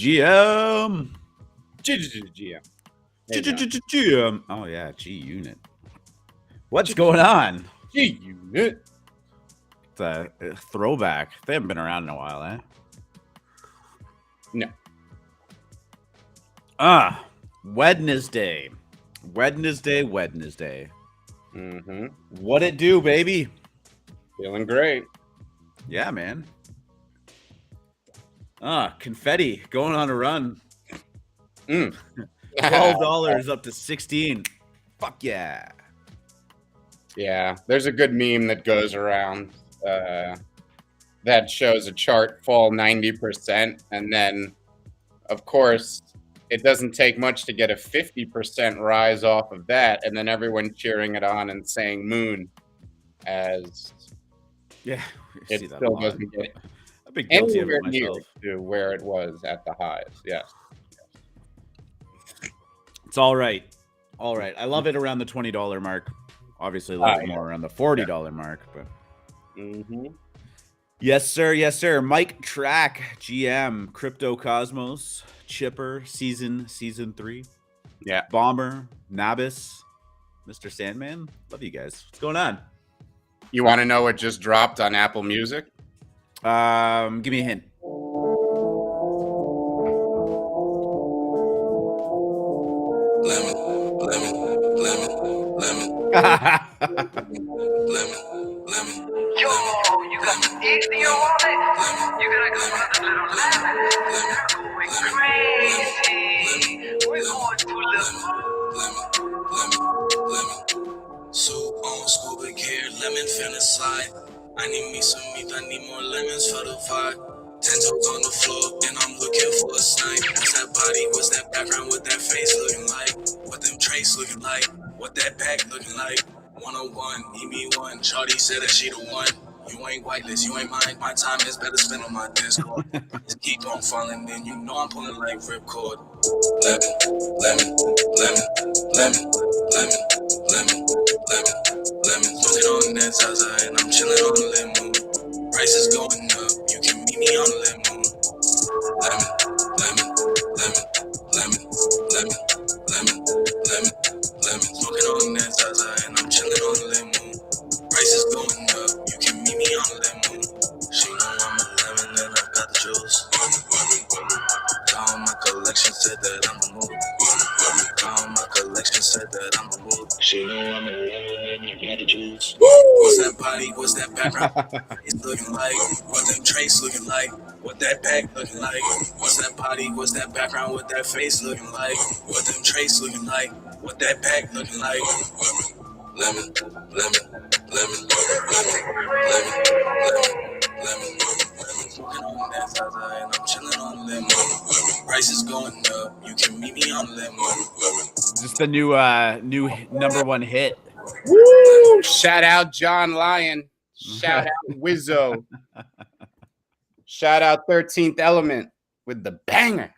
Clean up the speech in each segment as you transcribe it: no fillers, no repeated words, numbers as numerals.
GM. GM. GM. Oh yeah, G Unit. What's going on? G Unit. It's a throwback. They haven't been around in a while, eh? No. Wednesday. Wednesday. Mm-hmm. What it do, baby? Feeling great. Yeah, man. Confetti going on a run. $12 up to 16. Fuck yeah. Yeah, there's a good meme that goes around that shows a chart fall 90%, and then, of course, it doesn't take much to get a 50% rise off of that, and then everyone cheering it on and saying moon as it still doesn't get I've been guilty of anywhere it near myself. to where it was at the highs. Yes. It's all right. All right. I love it around the $20 mark. Obviously, a little bit more around the $40 mark, but yes, sir. Yes, sir. Mike Track, GM, Crypto Cosmos, Chipper, season 3. Yeah. Bomber, Nabis, Mr. Sandman. Love you guys. What's going on? You want to know what just dropped on Apple Music? Give me a hint. Lemon. Yo, you got some easy on it. You gotta go for the little lemon. We're going crazy. We're going to Lemon. So on school big hair, lemon finna slide. I need me some meat, I need more lemons for the vibe. 10 toes on the floor, and I'm looking for a snipe. What's that body? What's that background? What that face looking like? What them traits looking like? What that back looking like? 101, need me one. Shawty said that she the one. You ain't whitelist, you ain't mine. My time is better spent on my Discord. Just keep on falling, then you know I'm pulling like ripcord. Lemon. Smoking on that Zaza, and I'm chilling on the lemon. Price is going up, you can meet me on the lemon. Lemon. Smoking on that Zaza, and I'm chilling on the lemon. Price is going up, you can meet me on the lemon. She know I'm a lemon, and I've got the juice. All my collection said that I'm a move. All my collection said that I'm a move. She know I'm a lemon, and you got the juice. What's that body? What's that background? It's looking like. What them traits looking like? What that back looking like? What's that body? What's that background? What that face looking like? What them traits looking like? What that back looking like? Lemon. Smoking on that Zaza, and I'm chilling on lemon. Price is going up. You can meet me on lemon. Just the new #1 hit. Woo! Shout out John Lyon. Shout out Wizzo. Shout out 13th Element with the banger.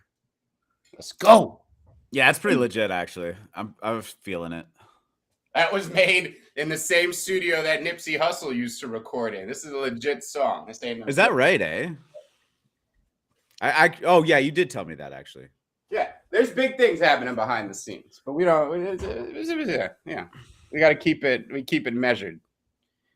Let's go. Yeah, it's pretty legit, actually. I was feeling it. That was made in the same studio that Nipsey Hussle used to record in. This is a legit song. This ain't Is that right, eh? Oh yeah, you did tell me that, actually. Yeah, there's big things happening behind the scenes, but we don't. Yeah, we got to keep it. We keep it measured.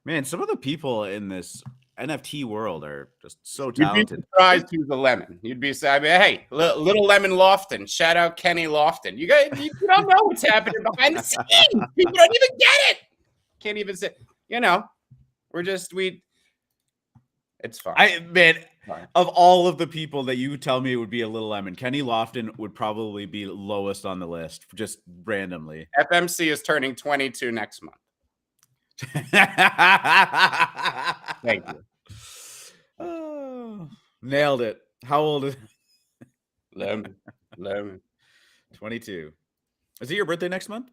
Man, some of the people in this NFT world are just so talented. You'd be surprised who's the lemon. You'd be saying, hey, little Lemon Lofton. Shout out Kenny Lofton. You guys, you don't know what's happening behind the scenes. People don't even get it. Can't even say. It's fine. Of all of the people that you tell me would be a little lemon, Kenny Lofton would probably be lowest on the list, just randomly. FMC is turning 22 next month. Thank you. Oh, nailed it. How old is Lemon? 22. Is it your birthday next month?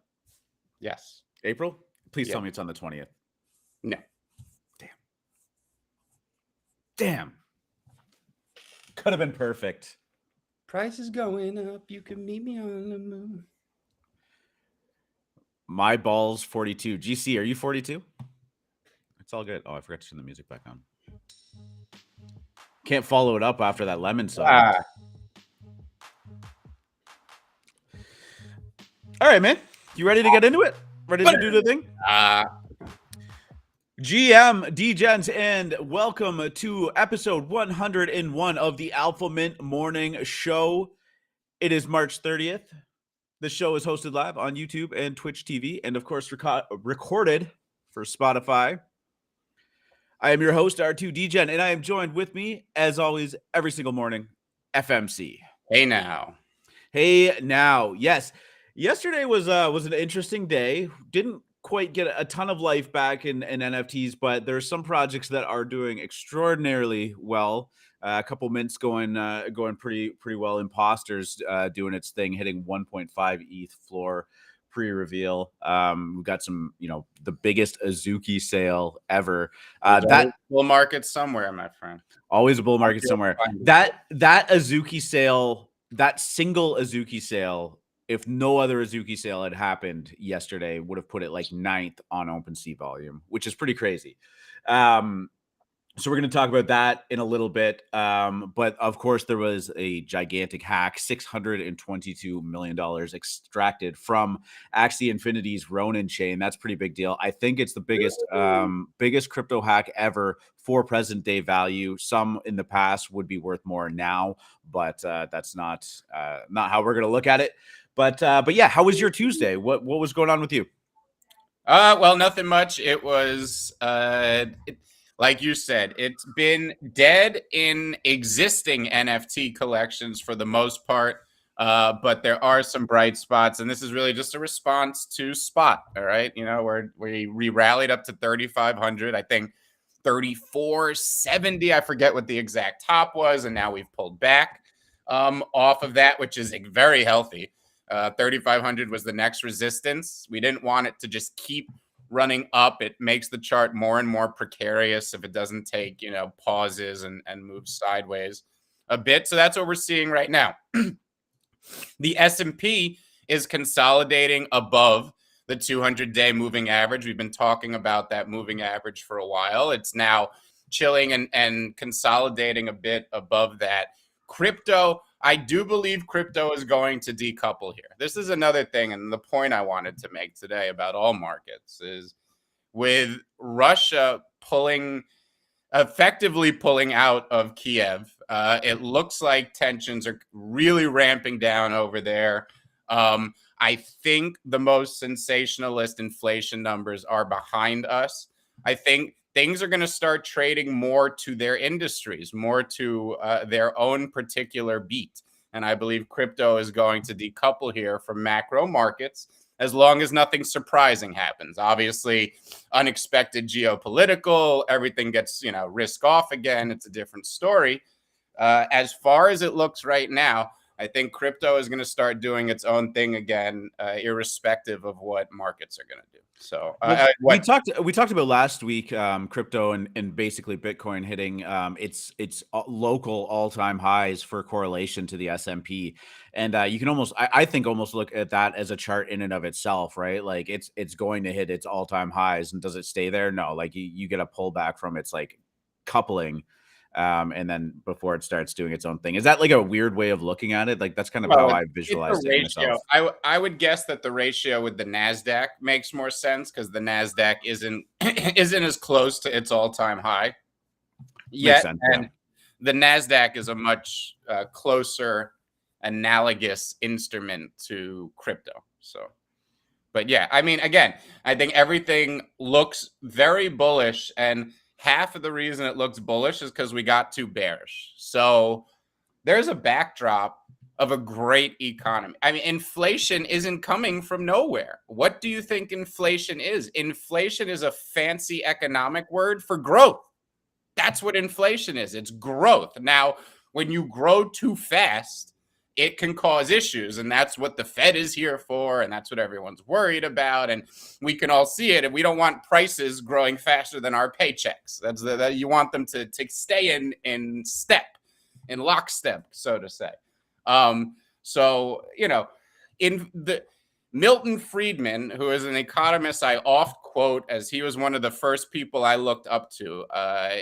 Yes. April? Please tell me it's on the 20th. No. Damn. Could have been perfect. Price is going up. You can meet me on the moon. My ball's 42. GC, are you 42? It's all good. Oh, I forgot to turn the music back on. Can't follow it up after that lemon song. All right, man. You ready to get into it? Ready to do the thing? GM, D-Gens, and welcome to episode 101 of the AlphaMint Morning Show. It is March 30th. The show is hosted live on YouTube and Twitch TV, and of course recorded for Spotify. I am your host, R2 D-Gen, and I am joined with me, as always, every single morning, FMC. Hey now. Hey now. Yes. Yesterday was an interesting day. Didn't quite get a ton of life back in NFTs, but there's some projects that are doing extraordinarily well. A couple mints going pretty well. Impostors doing its thing, hitting 1.5 ETH floor pre-reveal. We've got some, the biggest Azuki sale ever. That bull market somewhere, my friend. Always a bull market somewhere. That Azuki sale, that single Azuki sale, if no other Azuki sale had happened yesterday, would have put it like 9th on OpenSea volume, which is pretty crazy. So we're going to talk about that in a little bit. But of course, there was a gigantic hack, $622 million extracted from Axie Infinity's Ronin chain. That's a pretty big deal. I think it's the biggest crypto hack ever for present day value. Some in the past would be worth more now, but that's not how we're going to look at it. But yeah, how was your Tuesday? What was going on with you? Well, nothing much. It was like you said, it's been dead in existing NFT collections for the most part, but there are some bright spots, and this is really just a response to Spot. All right, where we rallied up to 3,500. I think 3,470. I forget what the exact top was, and now we've pulled back off of that, which is very healthy. 3,500 was the next resistance. We didn't want it to just keep running up. It makes the chart more and more precarious if it doesn't take, pauses and move sideways a bit. So that's what we're seeing right now. The S&P is consolidating above the 200-day moving average. We've been talking about that moving average for a while. It's now chilling and consolidating a bit above that. Crypto, I do believe crypto is going to decouple here. This is another thing, and the point I wanted to make today about all markets is with Russia effectively pulling out of Kiev, it looks like tensions are really ramping down over there. I think the most sensationalist inflation numbers are behind us. I think things are going to start trading more to their industries, more to their own particular beat. And I believe crypto is going to decouple here from macro markets as long as nothing surprising happens. Obviously, unexpected geopolitical, everything gets, risk off again. It's a different story. As far as it looks right now, I think crypto is going to start doing its own thing again, irrespective of what markets are going to do. So we talked about last week, crypto and basically Bitcoin hitting its local all-time highs for correlation to the S&P, and you can almost I think almost look at that as a chart in and of itself, right? Like it's going to hit its all-time highs, and does it stay there? No, like you get a pullback from its like coupling. And then before it starts doing its own thing. Is that like a weird way of looking at it? Like that's kind of how I visualized it myself. I would guess that the ratio with the NASDAQ makes more sense because the NASDAQ isn't as close to its all-time high yet. Sense, and the NASDAQ is a much closer analogous instrument to crypto. So, but yeah, I mean, again, I think everything looks very bullish, and half of the reason it looks bullish is because we got too bearish. So there's a backdrop of a great economy. I mean, inflation isn't coming from nowhere. What do you think inflation is? Inflation is a fancy economic word for growth. That's what inflation is. It's growth. Now, when you grow too fast, it can cause issues, and that's what the Fed is here for, and that's what everyone's worried about, and we can all see it. And we don't want prices growing faster than our paychecks. That you want them to stay in lockstep, so to say. So in the Milton Friedman, who is an economist I oft quote as he was one of the first people I looked up to.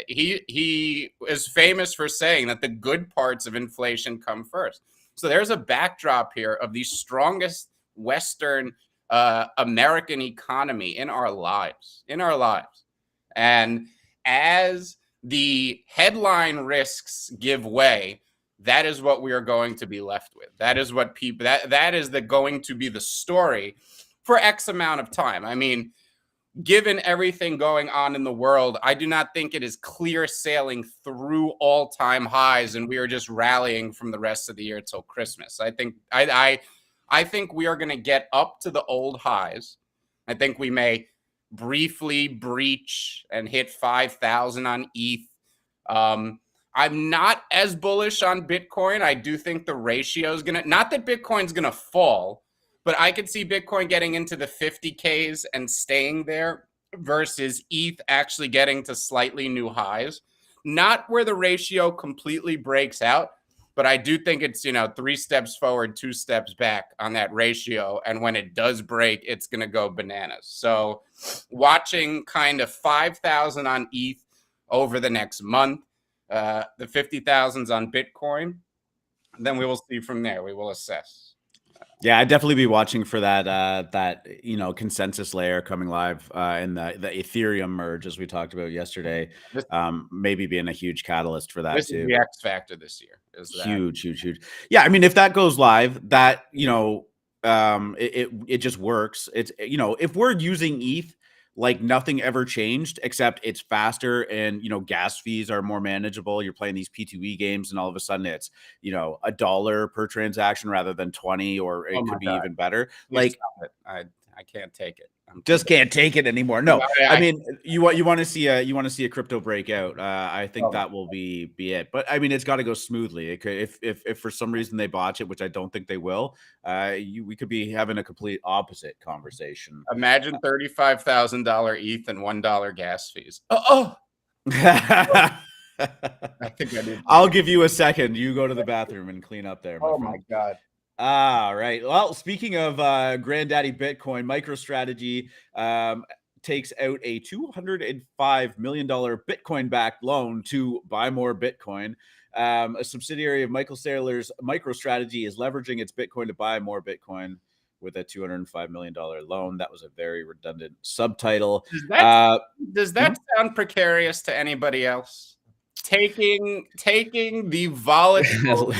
He is famous for saying that the good parts of inflation come first. So there's a backdrop here of the strongest Western American economy in our lives. And as the headline risks give way, that is what we are going to be left with. That is what people, that is going to be the story for X amount of time. I mean, given everything going on in the world, I do not think it is clear sailing through all-time highs and we are just rallying from the rest of the year till Christmas. I think I think we are going to get up to the old highs. I think we may briefly breach and hit 5,000 on ETH. I'm not as bullish on Bitcoin. I do think the ratio is going to, not that Bitcoin's going to fall, but I could see Bitcoin getting into the 50Ks and staying there versus ETH actually getting to slightly new highs. Not where the ratio completely breaks out, but I do think it's, 3 steps forward, 2 steps back on that ratio. And when it does break, it's going to go bananas. So watching kind of 5,000 on ETH over the next month, the 50,000s on Bitcoin, then we will see from there. We will assess. Yeah, I'd definitely be watching for that consensus layer coming live in the Ethereum merge, as we talked about yesterday. Maybe being a huge catalyst for that this too. Is the X factor this year. Is that. Huge. Yeah, I mean, if that goes live, that it just works. It's if we're using ETH like nothing ever changed, except it's faster and, gas fees are more manageable. You're playing these P2E games and all of a sudden it's, $1 per transaction rather than 20, or it could be even better. Please stop it. I can't take it. Just can't take it anymore. No, I mean, you want to see a crypto breakout. I think that will be it. But I mean, it's got to go smoothly. It could, if for some reason they botch it, which I don't think they will, we could be having a complete opposite conversation. Imagine $35,000 ETH and $1 gas fees. I think I need. I'll give you a second. You go to the bathroom and clean up there. My God. All right. Well, speaking of Granddaddy Bitcoin, MicroStrategy takes out a $205 million Bitcoin-backed loan to buy more Bitcoin. A subsidiary of Michael Saylor's MicroStrategy is leveraging its Bitcoin to buy more Bitcoin with a $205 million loan. That was a very redundant subtitle. Does that sound precarious to anybody else? Taking the volatile...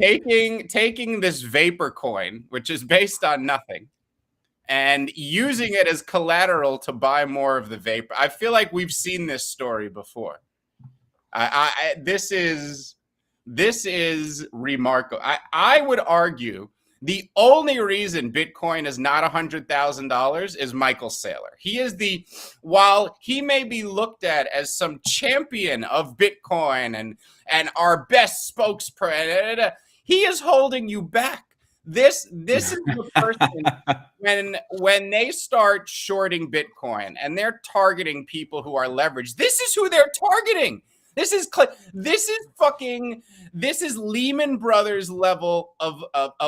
taking this vapor coin, which is based on nothing, and using it as collateral to buy more of the vapor. I feel like we've seen this story before. This is remarkable. I would argue the only reason Bitcoin is not $100,000 is Michael Saylor. He is while he may be looked at as some champion of Bitcoin and our best spokesperson, he is holding you back. This is the person when they start shorting Bitcoin and they're targeting people who are leveraged. This is who they're targeting. This is Lehman Brothers level of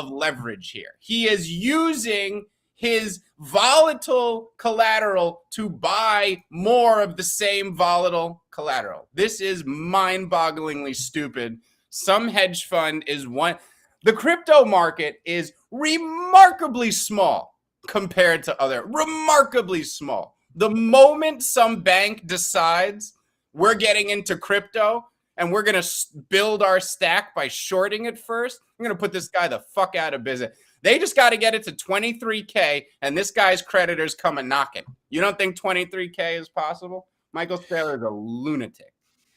leverage here. He is using his volatile collateral to buy more of the same volatile collateral. This is mind-bogglingly stupid. Some hedge fund is one. The crypto market is remarkably small compared to remarkably small. The moment some bank decides we're getting into crypto and we're going to build our stack by shorting it first, I'm going to put this guy the fuck out of business. They just got to get it to 23K and this guy's creditors come and knocking. You don't think 23K is possible? Michael Saylor is a lunatic.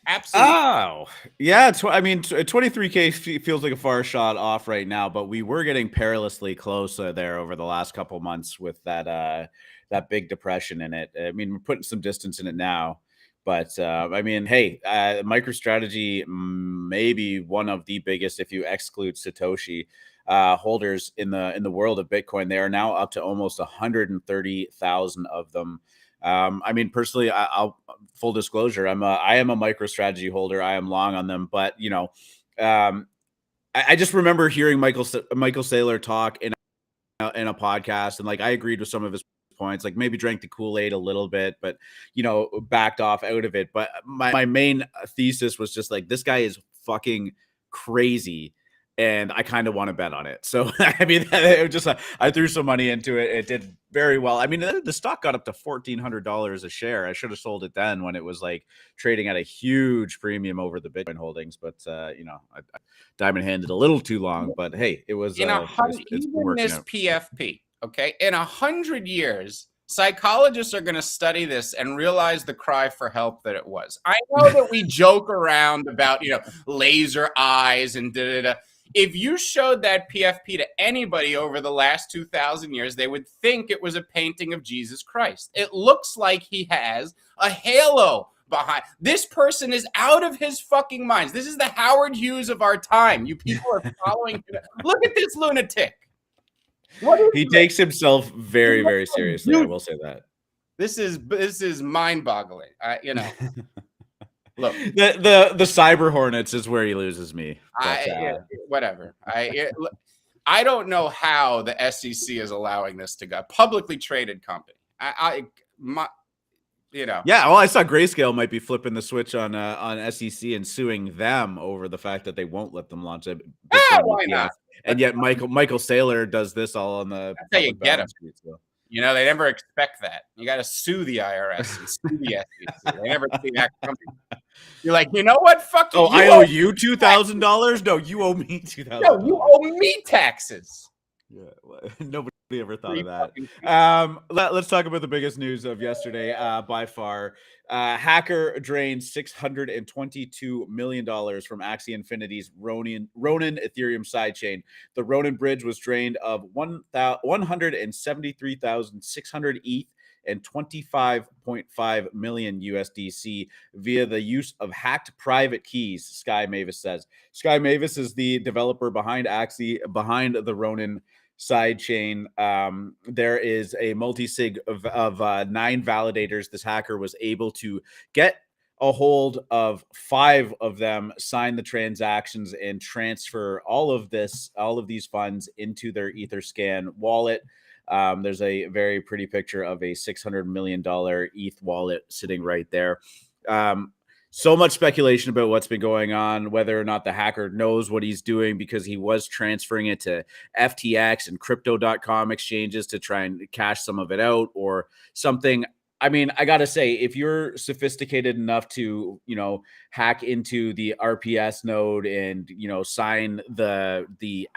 Absolutely. Oh, yeah. I mean, 23K feels like a far shot off right now, but we were getting perilously close there over the last couple months with that big depression in it. I mean, we're putting some distance in it now. But I mean, hey, MicroStrategy may be one of the biggest, if you exclude Satoshi, holders in the world of Bitcoin. They are now up to almost 130,000 of them. I mean, personally, I'll full disclosure, I am a MicroStrategy holder. I am long on them, but I just remember hearing Michael Saylor talk in a podcast, and like I agreed with some of his points, like maybe drank the Kool-Aid a little bit, but backed off out of it. But my main thesis was just like, this guy is fucking crazy. and I kind of want to bet on it. So I mean, it was just I threw some money into it. It did very well. I mean, the stock got up to $1,400 a share. I should have sold it then when it was like trading at a huge premium over the Bitcoin holdings. But you know, I diamond handed a little too long. But hey, it was in it's working this out. PFP. Okay, in 100 years, psychologists are going to study this and realize the cry for help that it was. I know that we joke around about, you know, laser eyes and da-da-da. If you showed that PFP to anybody over the last 2,000 years, they would think it was a painting of Jesus Christ. It looks like he has a halo behind. This person is out of his fucking minds. This is the Howard Hughes of our time. You people are following. Look at this lunatic. He takes himself very, very seriously. I will say that. This is mind-boggling. You know. Look, the cyber hornets is where he loses me. But, whatever. I don't know how the SEC is allowing this to go. Publicly traded company. You know. Yeah, well, I saw Grayscale might be flipping the switch on SEC and suing them over the fact that they won't let them launch it. Why not? And yet Michael Saylor does this all on the. That's how you get them. So. You know, they never expect that. You got to sue the IRS and sue the SEC. They never see that coming. You're like, you know what? Fuck you. Oh, I owe you $2,000? No, you owe me $2,000. No, you owe me taxes. Yeah, nobody ever thought of that. Let's talk about the biggest news of yesterday by far. Hacker drained $622 million from Axie Infinity's Ronin Ethereum sidechain. The Ronin bridge was drained of 173,600 ETH and 25.5 million USDC via the use of hacked private keys, Sky Mavis says. Sky Mavis is the developer behind Axie, behind the Ronin sidechain. There is a multi-sig of 9 validators. This hacker was able to get a hold of 5 of them, sign the transactions, and transfer all of these funds into their Etherscan wallet. There's a very pretty picture of a $600 million ETH wallet sitting right there. So much speculation about what's been going on, whether or not the hacker knows what he's doing, because he was transferring it to FTX and crypto.com exchanges to try and cash some of it out or something. I mean, I got to say, if you're sophisticated enough to, you know, hack into the RPS node and, you know, sign the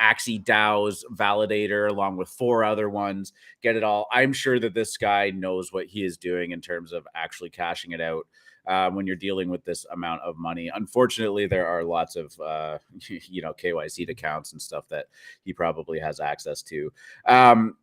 Axie DAO's validator along with 4 other ones, get it all, I'm sure that this guy knows what he is doing in terms of actually cashing it out. When you're dealing with this amount of money. Unfortunately, there are lots of, you know, KYC accounts and stuff that he probably has access to.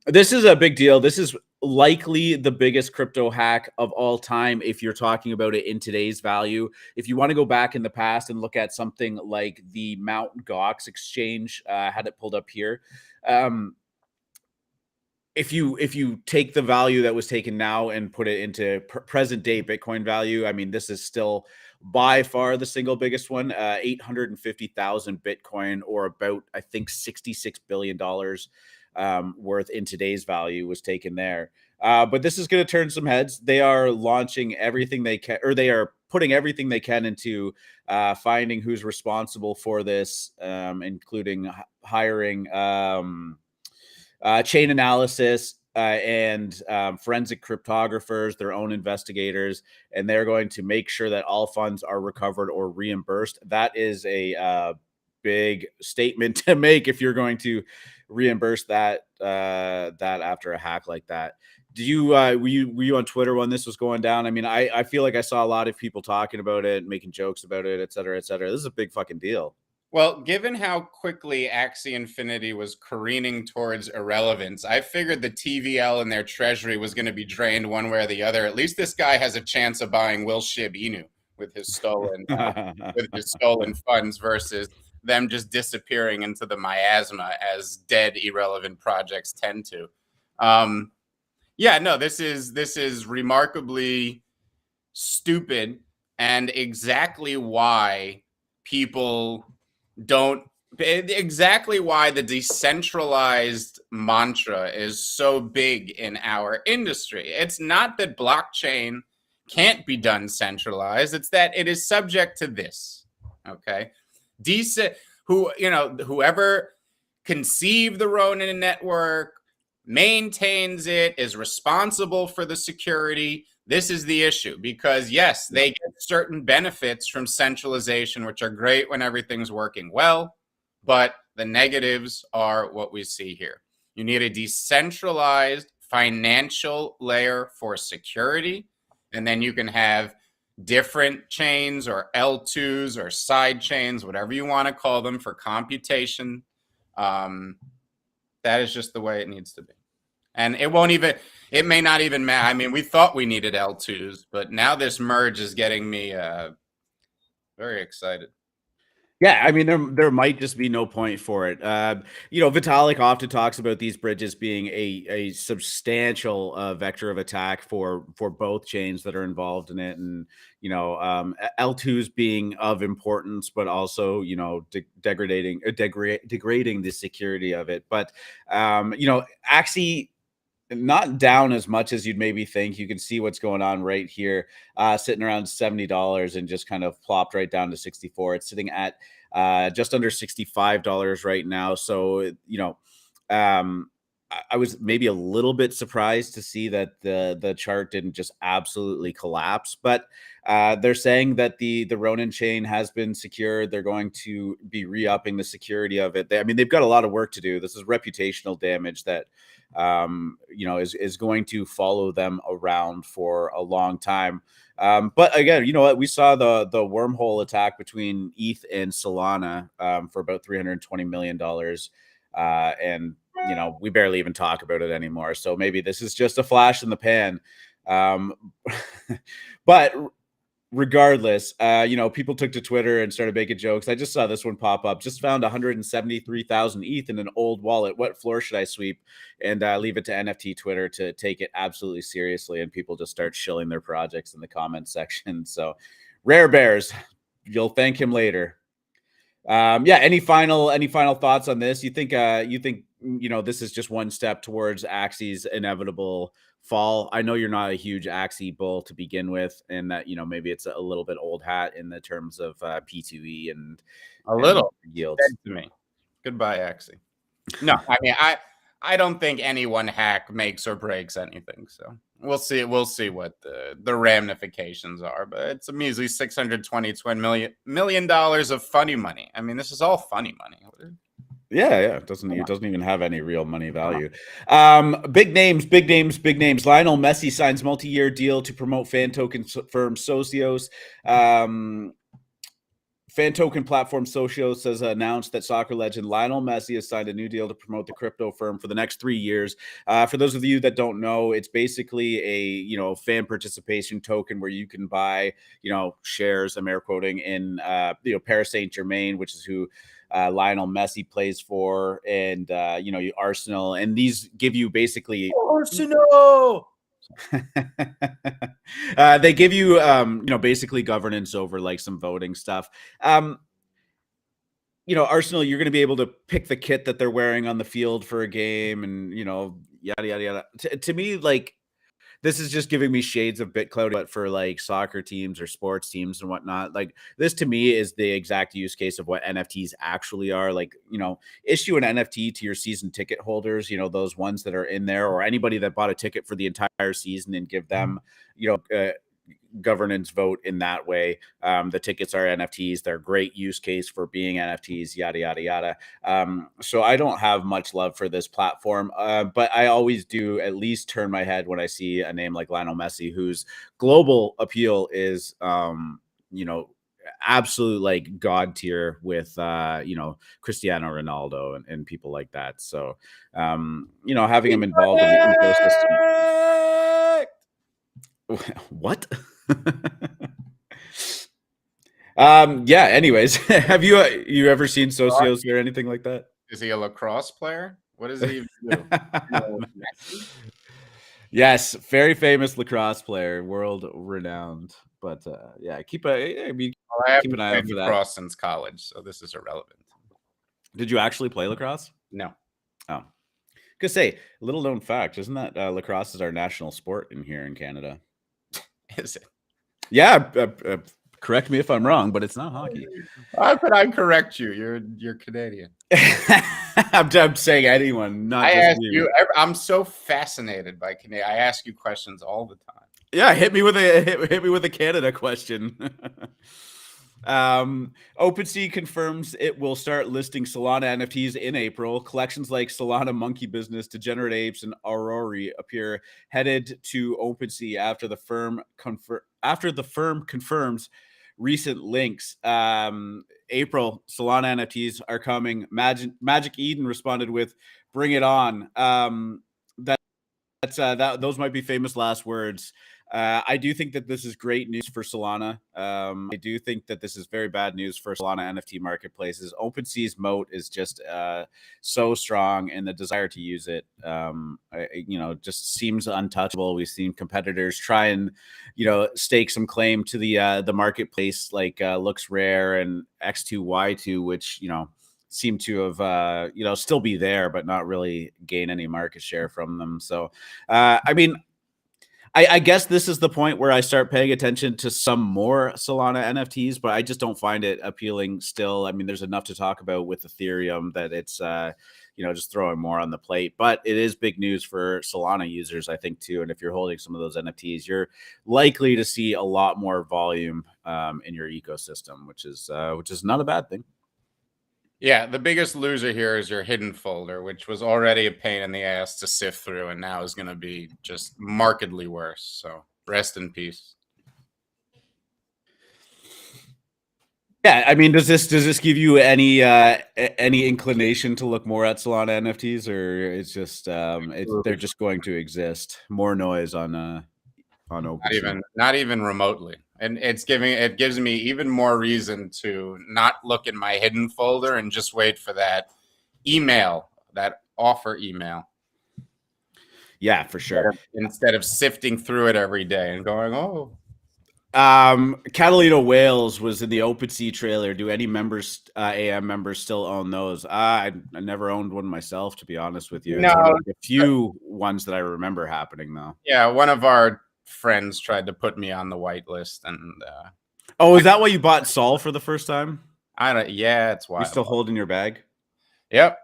This is a big deal. This is likely the biggest crypto hack of all time if you're talking about it in today's value. If you want to go back in the past and look at something like the Mt. Gox exchange, had it pulled up here. If you take the value that was taken now and put it into present day Bitcoin value, I mean, this is still by far the single biggest one. 850,000 Bitcoin, or about, I think, $66 billion worth in today's value was taken there. But this is going to turn some heads. They are launching everything they can, or they are putting everything they can into finding who's responsible for this, including hiring chain analysis and forensic cryptographers, their own investigators, and they're going to make sure that all funds are recovered or reimbursed. That is a big statement to make if you're going to reimburse that after a hack like that. Do you were you on Twitter when this was going down? I mean, I feel like I saw a lot of people talking about it, making jokes about it, et cetera, et cetera. This is a big fucking deal. Well, given how quickly Axie Infinity was careening towards irrelevance, I figured the TVL in their treasury was going to be drained one way or the other. At least this guy has a chance of buying Will Shib Inu with his stolen funds versus them just disappearing into the miasma as dead irrelevant projects tend to. Yeah, no, this is remarkably stupid, and exactly why people exactly why the decentralized mantra is so big in our industry. It's not that blockchain can't be done centralized. It's that it is subject to this. Okay. whoever conceived the Ronin network, maintains it, is responsible for the security. This is the issue, because yes, they get certain benefits from centralization, which are great when everything's working well, but the negatives are what we see here. You need a decentralized financial layer for security, and then you can have different chains or L2s or side chains, whatever you want to call them, for computation. That is just the way it needs to be. And it may not even matter. I mean, we thought we needed L2s, but now this merge is getting me very excited. Yeah, I mean, there might just be no point for it. Vitalik often talks about these bridges being a substantial vector of attack for both chains that are involved in it, and L2s being of importance, but also degrading the security of it. But Axie, not down as much as you'd maybe think. You can see what's going on right here, sitting around $70 and just kind of plopped right down to 64. It's sitting at just under $65 right now. So, I was maybe a little bit surprised to see that the chart didn't just absolutely collapse, but they're saying that the Ronin chain has been secured. They're going to be re-upping the security of it. They've got a lot of work to do. This is reputational damage that is going to follow them around for a long time. But again, you know what? We saw the wormhole attack between ETH and Solana for about $320 million. And we barely even talk about it anymore. So maybe this is just a flash in the pan. But regardless, people took to Twitter and started making jokes. I just saw this one pop up. Just found 173,000 ETH in an old wallet. What floor should I sweep? And leave it to NFT Twitter to take it absolutely seriously. And people just start shilling their projects in the comments section. So Rare Bears, you'll thank him later. Any final thoughts on this? You think this is just one step towards Axie's inevitable fall? I know you're not a huge Axie bull to begin with, and that maybe it's a little bit old hat in the terms of P2E and a little yields. To me, goodbye Axie. No, I mean I don't think any one hack makes or breaks anything. So we'll see what the ramifications are. But it's a measly $620 million of funny money. I mean, this is all funny money. Yeah. It doesn't even have any real money value. Big names. Lionel Messi signs multi-year deal to promote fan token firm Socios. Fan token platform Socios has announced that soccer legend Lionel Messi has signed a new deal to promote the crypto firm for the next 3 years. For those of you that don't know, it's basically a fan participation token where you can buy shares. I'm air quoting in Paris Saint-Germain, which is who Lionel Messi plays for, and Arsenal, and these give you basically Arsenal. They give you basically governance over like some voting stuff. Arsenal, you're going to be able to pick the kit that they're wearing on the field for a game, and yada yada yada. To me, like, this is just giving me shades of BitCloud, but for like soccer teams or sports teams and whatnot. Like, this to me is the exact use case of what NFTs actually are. Like, issue an NFT to your season ticket holders, those ones that are in there, or anybody that bought a ticket for the entire season, and give them, governance vote in that way. The tickets are NFTs. They're a great use case for being NFTs, yada, yada, yada. So I don't have much love for this platform, but I always do at least turn my head when I see a name like Lionel Messi, whose global appeal is, absolute like god tier with, Cristiano Ronaldo and people like that. So, having him involved in the ecosystem. What? Anyways, have you ever seen Socios or anything like that? Is he a lacrosse player? What does he do? Yes, very famous lacrosse player, world renowned. But keep an eye out for that. Lacrosse since college, so this is irrelevant. Did you actually play lacrosse? No. Oh, could say, little known fact, isn't that lacrosse is our national sport in here in Canada? Is it? Yeah, Correct me if I'm wrong, but it's not hockey. How could I correct you? You're Canadian. I'm saying anyone, not I just ask you. I'm so fascinated by Canada. I ask you questions all the time. Yeah, hit me with a Canada question. OpenSea confirms it will start listing Solana NFTs in April. Collections like Solana Monkey Business, Degenerate Apes, and Aurori appear headed to OpenSea after the firm confirms recent links. April Solana NFTs are coming. Magic Eden responded with "Bring it on." Those might be famous last words. I do think that this is great news for Solana. I do think that this is very bad news for Solana NFT marketplaces. OpenSea's moat is just so strong, and the desire to use it, just seems untouchable. We've seen competitors try and, stake some claim to the marketplace, like Looks Rare and X2Y2, which seem to have still be there, but not really gain any market share from them. So, I guess this is the point where I start paying attention to some more Solana NFTs, but I just don't find it appealing still. I mean, there's enough to talk about with Ethereum that it's, just throwing more on the plate. But it is big news for Solana users, I think, too. And if you're holding some of those NFTs, you're likely to see a lot more volume in your ecosystem, which is not a bad thing. Yeah, the biggest loser here is your hidden folder, which was already a pain in the ass to sift through, and now is going to be just markedly worse. So rest in peace. Yeah, I mean, does this give you any inclination to look more at Solana NFTs, or it's just they're just going to exist? More noise on OpenSea. Not even remotely. And it gives me even more reason to not look in my hidden folder and just wait for that email, that offer email. Yeah, for sure. Instead of sifting through it every day and going, oh. Catalina Whales was in the OpenSea trailer. Do any members, AM members, still own those? I never owned one myself, to be honest with you. No, a few ones that I remember happening though. Yeah, one of our friends tried to put me on the whitelist, and is that why you bought Sol for the first time? It's why. You're still holding your bag? Yep.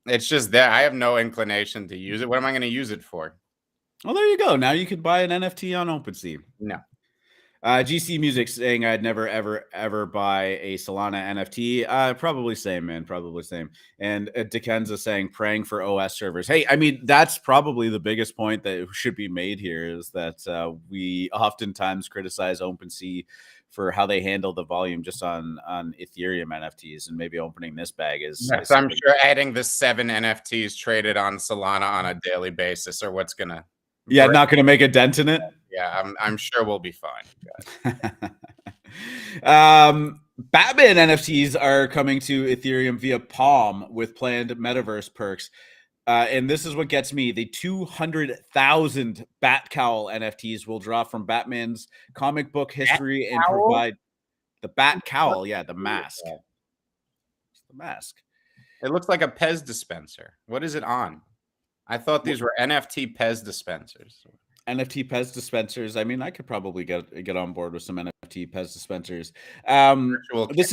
It's just that I have no inclination to use it. What am I going to use it for? Well, there you go. Now you could buy an NFT on OpenSea. No. GC Music saying I'd never, ever buy a Solana NFT. Probably same, man. Probably same. And Dikenza saying praying for OS servers. Hey, I mean, that's probably the biggest point that should be made here is that we oftentimes criticize OpenSea for how they handle the volume just on Ethereum NFTs, and maybe opening this bag is. Yes, I'm sure adding the 7 NFTs traded on Solana on a daily basis or what's going to. Yeah, not going to make a dent in it. Yeah, I'm sure we'll be fine. Batman NFTs are coming to Ethereum via Palm with planned metaverse perks. And this is what gets me. The 200,000 Bat Cowl NFTs will draw from Batman's comic book history and provide the Bat Cowl. Yeah, the mask. It's the mask. It looks like a Pez dispenser. What is it on? I thought these were NFT Pez dispensers. NFT Pez dispensers. I mean, I could probably get on board with some NFT Pez dispensers. This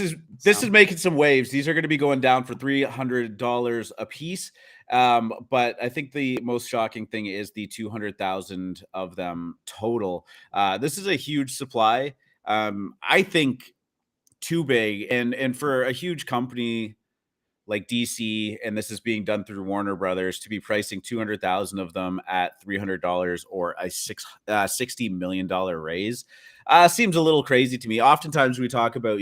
is making some waves. These are going to be going down for $300 a piece. But I think the most shocking thing is the 200,000 of them total. This is a huge supply. I think too big, and for a huge company like DC, and this is being done through Warner Brothers, to be pricing 200,000 of them at $300 or a $60 million raise seems a little crazy to me. Oftentimes we talk about,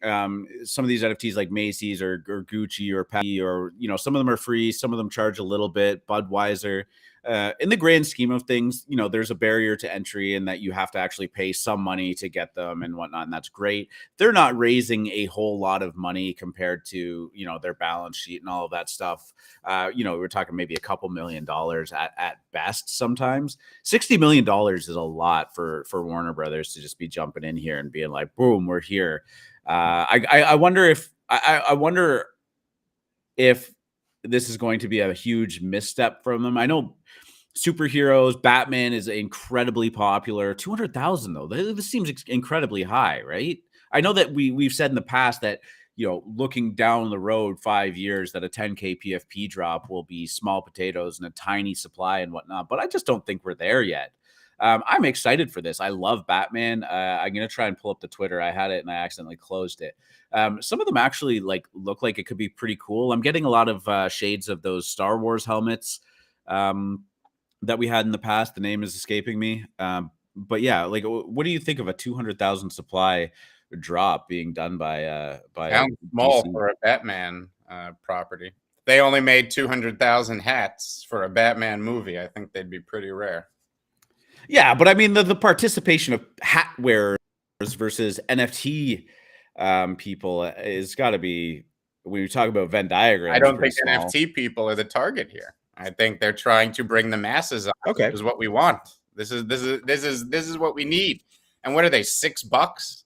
some of these NFTs like Macy's or Gucci or Pepsi, or, some of them are free, some of them charge a little bit. Budweiser, in the grand scheme of things, there's a barrier to entry in that you have to actually pay some money to get them and whatnot. And that's great. They're not raising a whole lot of money compared to, their balance sheet and all of that stuff. We're talking maybe a couple $1 million at best. Sometimes $60 million is a lot for Warner Brothers to just be jumping in here and being like, boom, we're here. I wonder if this is going to be a huge misstep from them. I know superheroes. Batman is incredibly popular. 200,000 though. This seems incredibly high, right? I know that we've said in the past that, looking down the road 5 years, that a 10K PFP drop will be small potatoes and a tiny supply and whatnot, but I just don't think we're there yet. I'm excited for this. I love Batman. I'm gonna try and pull up the Twitter. I had it and I accidentally closed it. Some of them actually look like it could be pretty cool. I'm getting a lot of shades of those Star Wars helmets that we had in the past. The name is escaping me. But yeah, what do you think of a 200,000 supply drop being done by Sounds small DC? for a Batman property. They only made 200,000 hats for a Batman movie. I think they'd be pretty rare. Yeah, but I mean the participation of hat wearers versus NFT people is got to be, when you talk about Venn diagrams. I don't think small. NFT people are the target here. I think they're trying to bring the masses up. Okay, which is what we want. This is what we need. And what are they? $6?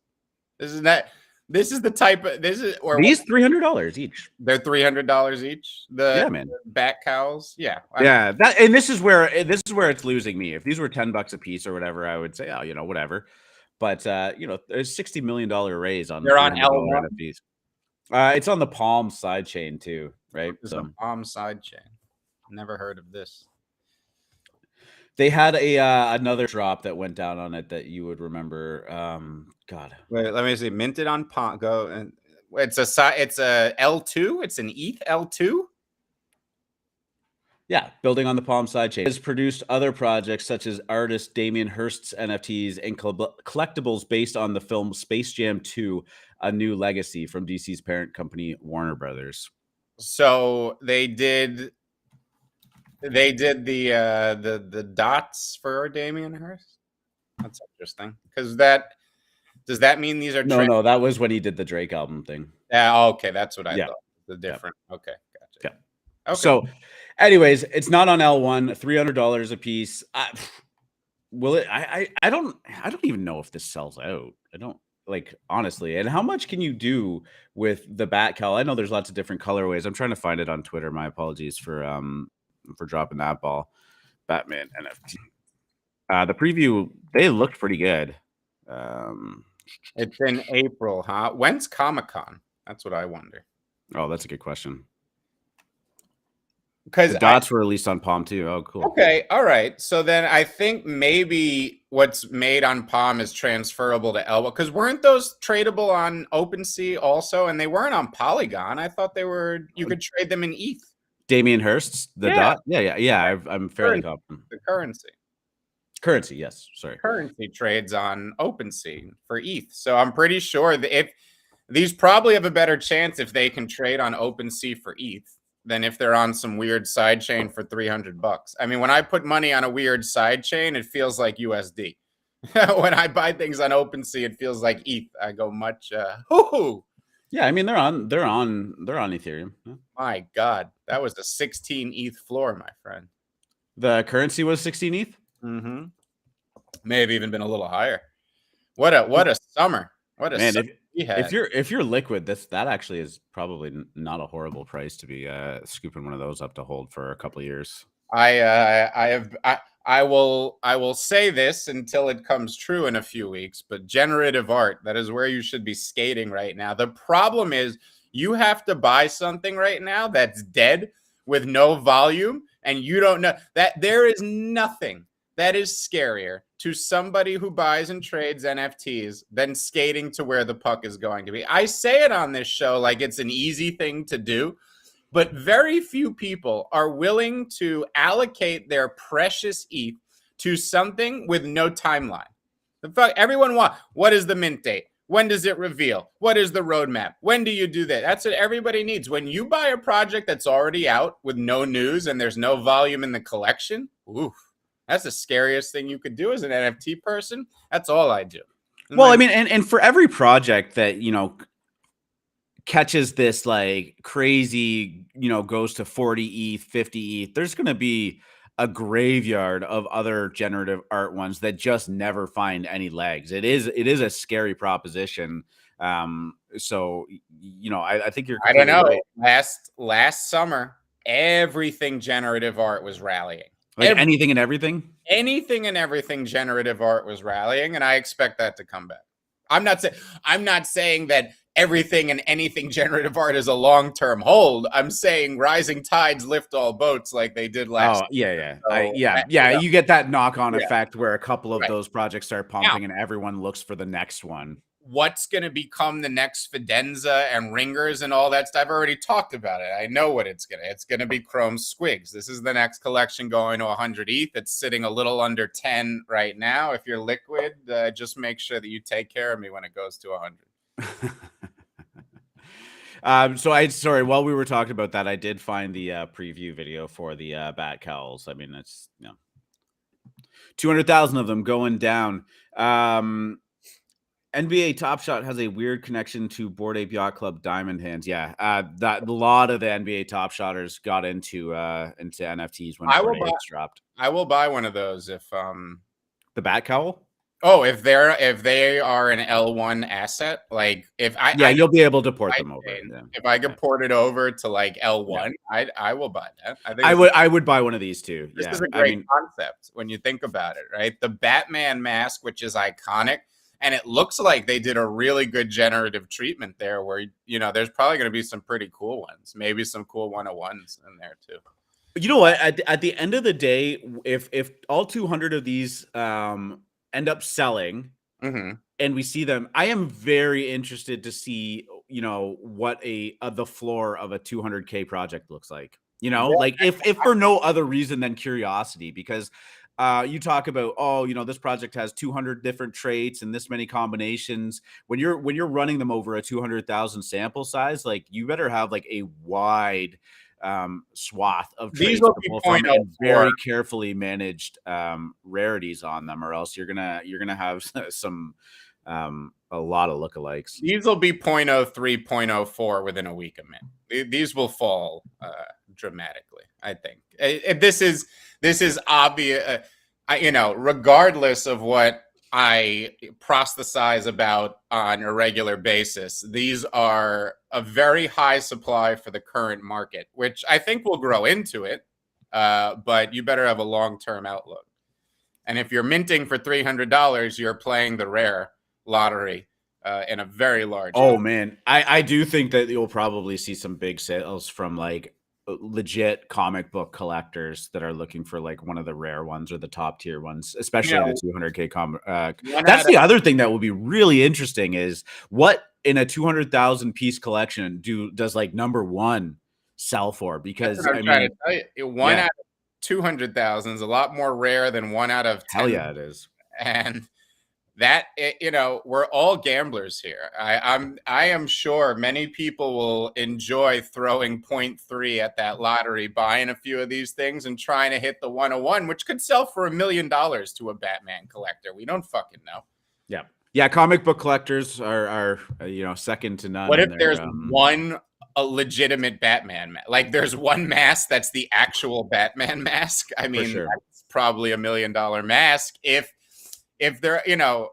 This is the type of these $300 each. They're $300 each. Yeah, man. The Bat Cowls. Yeah. Yeah. This is where it's losing me. If these were $10 a piece or whatever, I would say, oh, whatever. But there's $60 million raise on. They're on L1 NFTs. It's on the Palm side chain too, right? It's the Palm side chain. Never heard of this. They had another drop that went down on it that you would remember. God, wait, let me see. Minted on Palm. Go and it's a L2. It's an ETH L2. Yeah, building on the Palm sidechain. It has produced other projects such as artist Damien Hirst's NFTs and collectibles based on the film Space Jam 2: A New Legacy from DC's parent company Warner Brothers. So they did the dots for Damien Hirst. That's interesting, because does that mean these are no, that was when he did the Drake album thing. Yeah, okay, that's what I thought. The different. Yeah. Okay, gotcha. Yeah. Okay. So, anyways, it's not on L1. $300 a piece. Will it? I don't even know if this sells out. I don't, honestly. And how much can you do with the Bat Cowl? I know there's lots of different colorways. I'm trying to find it on Twitter. My apologies for dropping that ball. Batman NFT. The preview, they looked pretty good. It's in April, huh? When's Comic-Con? That's what I wonder. Oh, that's a good question. Because the dots were released on Palm too. Oh, cool. Okay, all right. So then I think maybe what's made on Palm is transferable to Elbow. Because weren't those tradable on OpenSea also? And they weren't on Polygon. I thought they were. You could trade them in ETH. Damien Hirst's dot. Yeah. I'm fairly confident. The currency. Currency, yes. Sorry. Currency trades on OpenSea for ETH. So I'm pretty sure that if these probably have a better chance if they can trade on OpenSea for ETH than if they're on some weird sidechain for $300. I mean, when I put money on a weird sidechain, it feels like USD. When I buy things on OpenSea, it feels like ETH. I go much. Yeah, I mean they're on Ethereum. Yeah. My God, that was a 16 ETH floor, my friend. The currency was 16 ETH. Mm-hmm. May have even been a little higher. What a summer! What a man! Summer if you're liquid, that actually is probably not a horrible price to be scooping one of those up to hold for a couple of years. I will say this until it comes true in a few weeks, but generative art, that is where you should be skating right now. The problem is you have to buy something right now that's dead with no volume, and you don't know that there is nothing that is scarier to somebody who buys and trades NFTs than skating to where the puck is going to be. I say it on this show like it's an easy thing to do, but very few people are willing to allocate their precious ETH to something with no timeline. The fuck, everyone wants, what is the mint date? When does it reveal? What is the roadmap? When do you do that? That's what everybody needs. When you buy a project that's already out with no news and there's no volume in the collection, oof, that's the scariest thing you could do as an NFT person. That's all I do. Well, I mean, and for every project that, catches this crazy, goes to 40 ETH, 50 ETH, there's going to be a graveyard of other generative art ones that just never find any legs. It is a scary proposition. So, I think you're, I don't know. Right. Last summer, everything generative art was rallying. Like anything and everything? Anything and everything generative art was rallying, and I expect that to come back. I'm not saying that everything and anything generative art is a long-term hold. I'm saying rising tides lift all boats like they did last. Oh, yeah, So, yeah. You get that knock-on Yeah. effect where a couple of Right. those projects start pumping and everyone looks for the next one. What's going to become the next Fidenza and Ringers and all that stuff? I've already talked about it. I know what it's going to be Chrome Squigs. This is the next collection going to 100 ETH. It's sitting a little under 10 right now. If you're liquid, just make sure that you take care of me when it goes to 100. Sorry, while we were talking about that, I did find the preview video for the Bat Cowls. I mean, it's 200,000 of them going down. NBA Top Shot has a weird connection to Bored Ape Yacht Club Diamond Hands. Yeah, that a lot of the NBA Top Shotters got into NFTs when Bored Apes dropped. I will buy one of those if the Bat Cowl. Oh, if they are an L1 asset, like if you'll be able to port them over. Yeah. If I could port it over to like L1, I will buy that. I would buy one of these too. This is a great concept when you think about it, right? The Batman mask, which is iconic. And it looks like they did a really good generative treatment there where, there's probably going to be some pretty cool ones, maybe some cool 101s in there too. You know what? At the end of the day, if all 200 of these end up selling and we see them, I am very interested to see, what the floor of a 200K project looks like. Like if for no other reason than curiosity, because you talk about, this project has 200 different traits and this many combinations. When you're running them over a 200,000 sample size, like you better have like a wide swath of traits to pull from and very carefully managed rarities on them, or else you're gonna have some a lot of lookalikes. These will be 0.03, 0.04 within a week of mint. These will fall dramatically, I think. This is obvious, regardless of what I proselytize about on a regular basis. These are a very high supply for the current market, which I think will grow into it, but you better have a long-term outlook. And if you're minting for $300, you're playing the rare lottery in a very large way. Man, I do think that you'll probably see some big sales from like legit comic book collectors that are looking for like one of the rare ones or the top tier ones, especially the 200K that's the other thing that will be really interesting is what in a 200,000 piece collection does like number one sell for? Because I mean, one out of 200,000 is a lot more rare than 1 out of 10. Hell yeah, it is. And that, we're all gamblers here. I am sure many people will enjoy throwing 0.3 at that lottery, buying a few of these things and trying to hit the 101, which could sell for $1 million to a Batman collector. We don't fucking know. Yeah. Comic book collectors are second to none. What if there's a legitimate Batman mask? Like there's one mask that's the actual Batman mask. I mean, that's probably $1 million mask. If they're,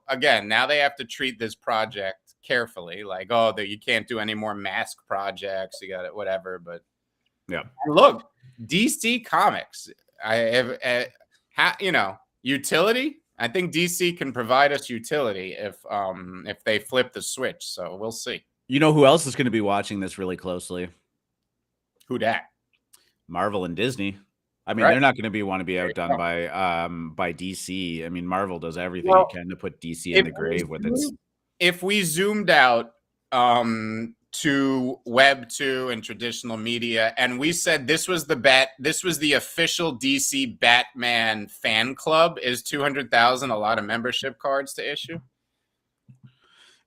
again, now they have to treat this project carefully, like, you can't do any more mask projects. You got it, whatever. But yeah, look, DC Comics, utility. I think DC can provide us utility if they flip the switch. So we'll see. You know who else is going to be watching this really closely? Who dat? Marvel and Disney. I mean, they're not going to want to be outdone by DC. I mean, Marvel does everything it can to put DC in the grave with its. If we zoomed out to Web 2 and traditional media, and we said this was the official DC Batman fan club, is 200,000 a lot of membership cards to issue?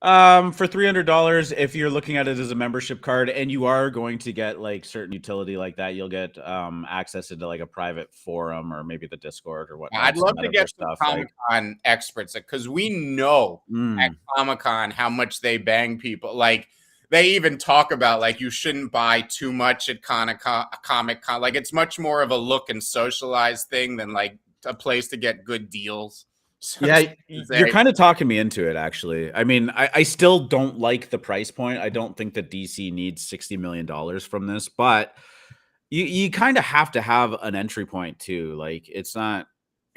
For $300, if you're looking at it as a membership card and you are going to get like certain utility like that, you'll get access into like a private forum or maybe the Discord or whatnot. I'd love to get some Comic-Con experts, because we know at Comic-Con how much they bang people. Like they even talk about like you shouldn't buy too much at Comic-Con. Like it's much more of a look and socialize thing than like a place to get good deals. So yeah, you're kind of talking me into it, actually. I mean, I still don't like the price point. I don't think that DC needs $60 million from this, but You kind of have to have an entry point too. Like it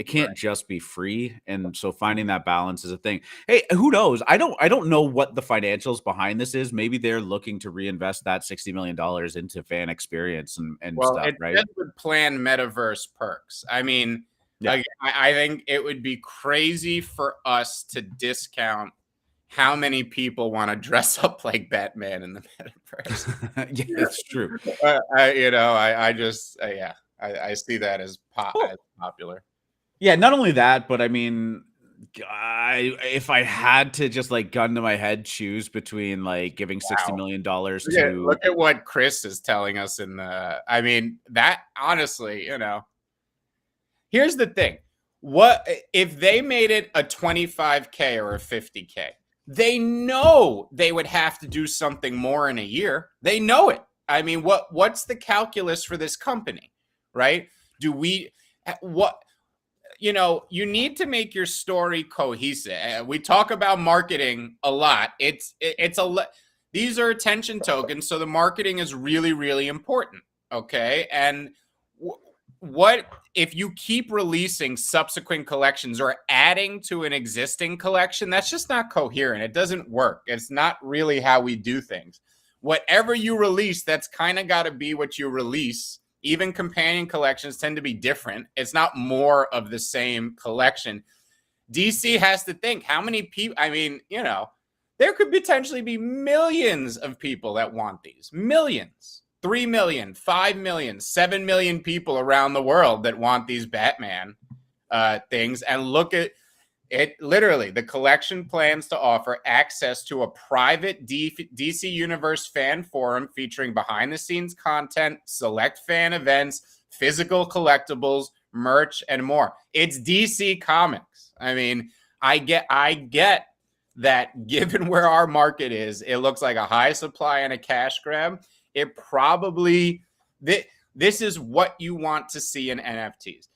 can't just be free, and so finding that balance is a thing. Hey, who knows? I don't know what the financials behind this is. Maybe they're looking to reinvest that $60 million into fan experience and Well, stuff, it right? says with planned metaverse perks. I mean, Yeah. I think it would be crazy for us to discount how many people want to dress up like Batman in the metaverse. Yeah, it's true. I see that as popular. Yeah, not only that, but I mean, if I had to just like gun to my head choose between like giving $60 million to Look at what Chris is telling us in the. I mean, that honestly, here's the thing: what if they made it a 25K or a 50K? They know they would have to do something more in a year. They know it. I mean, what's the calculus for this company, right? You need to make your story cohesive. We talk about marketing a lot. These are attention tokens, so the marketing is really, really important. Okay, and what if you keep releasing subsequent collections or adding to an existing collection? That's just not coherent. It doesn't work. It's not really how we do things. Whatever you release, that's kind of got to be what you release. Even companion collections tend to be different. It's not more of the same collection. DC has to think how many people, I mean, there could potentially be millions of people that want these. Millions. 3 million, 5 million, 7 million people around the world that want these Batman things. And look at it. Literally, the collection plans to offer access to a private DC Universe fan forum featuring behind-the-scenes content, select fan events, physical collectibles, merch, and more. It's DC Comics. I mean, I get that given where our market is, it looks like a high supply and a cash grab. It probably, this is what you want to see in NFTs.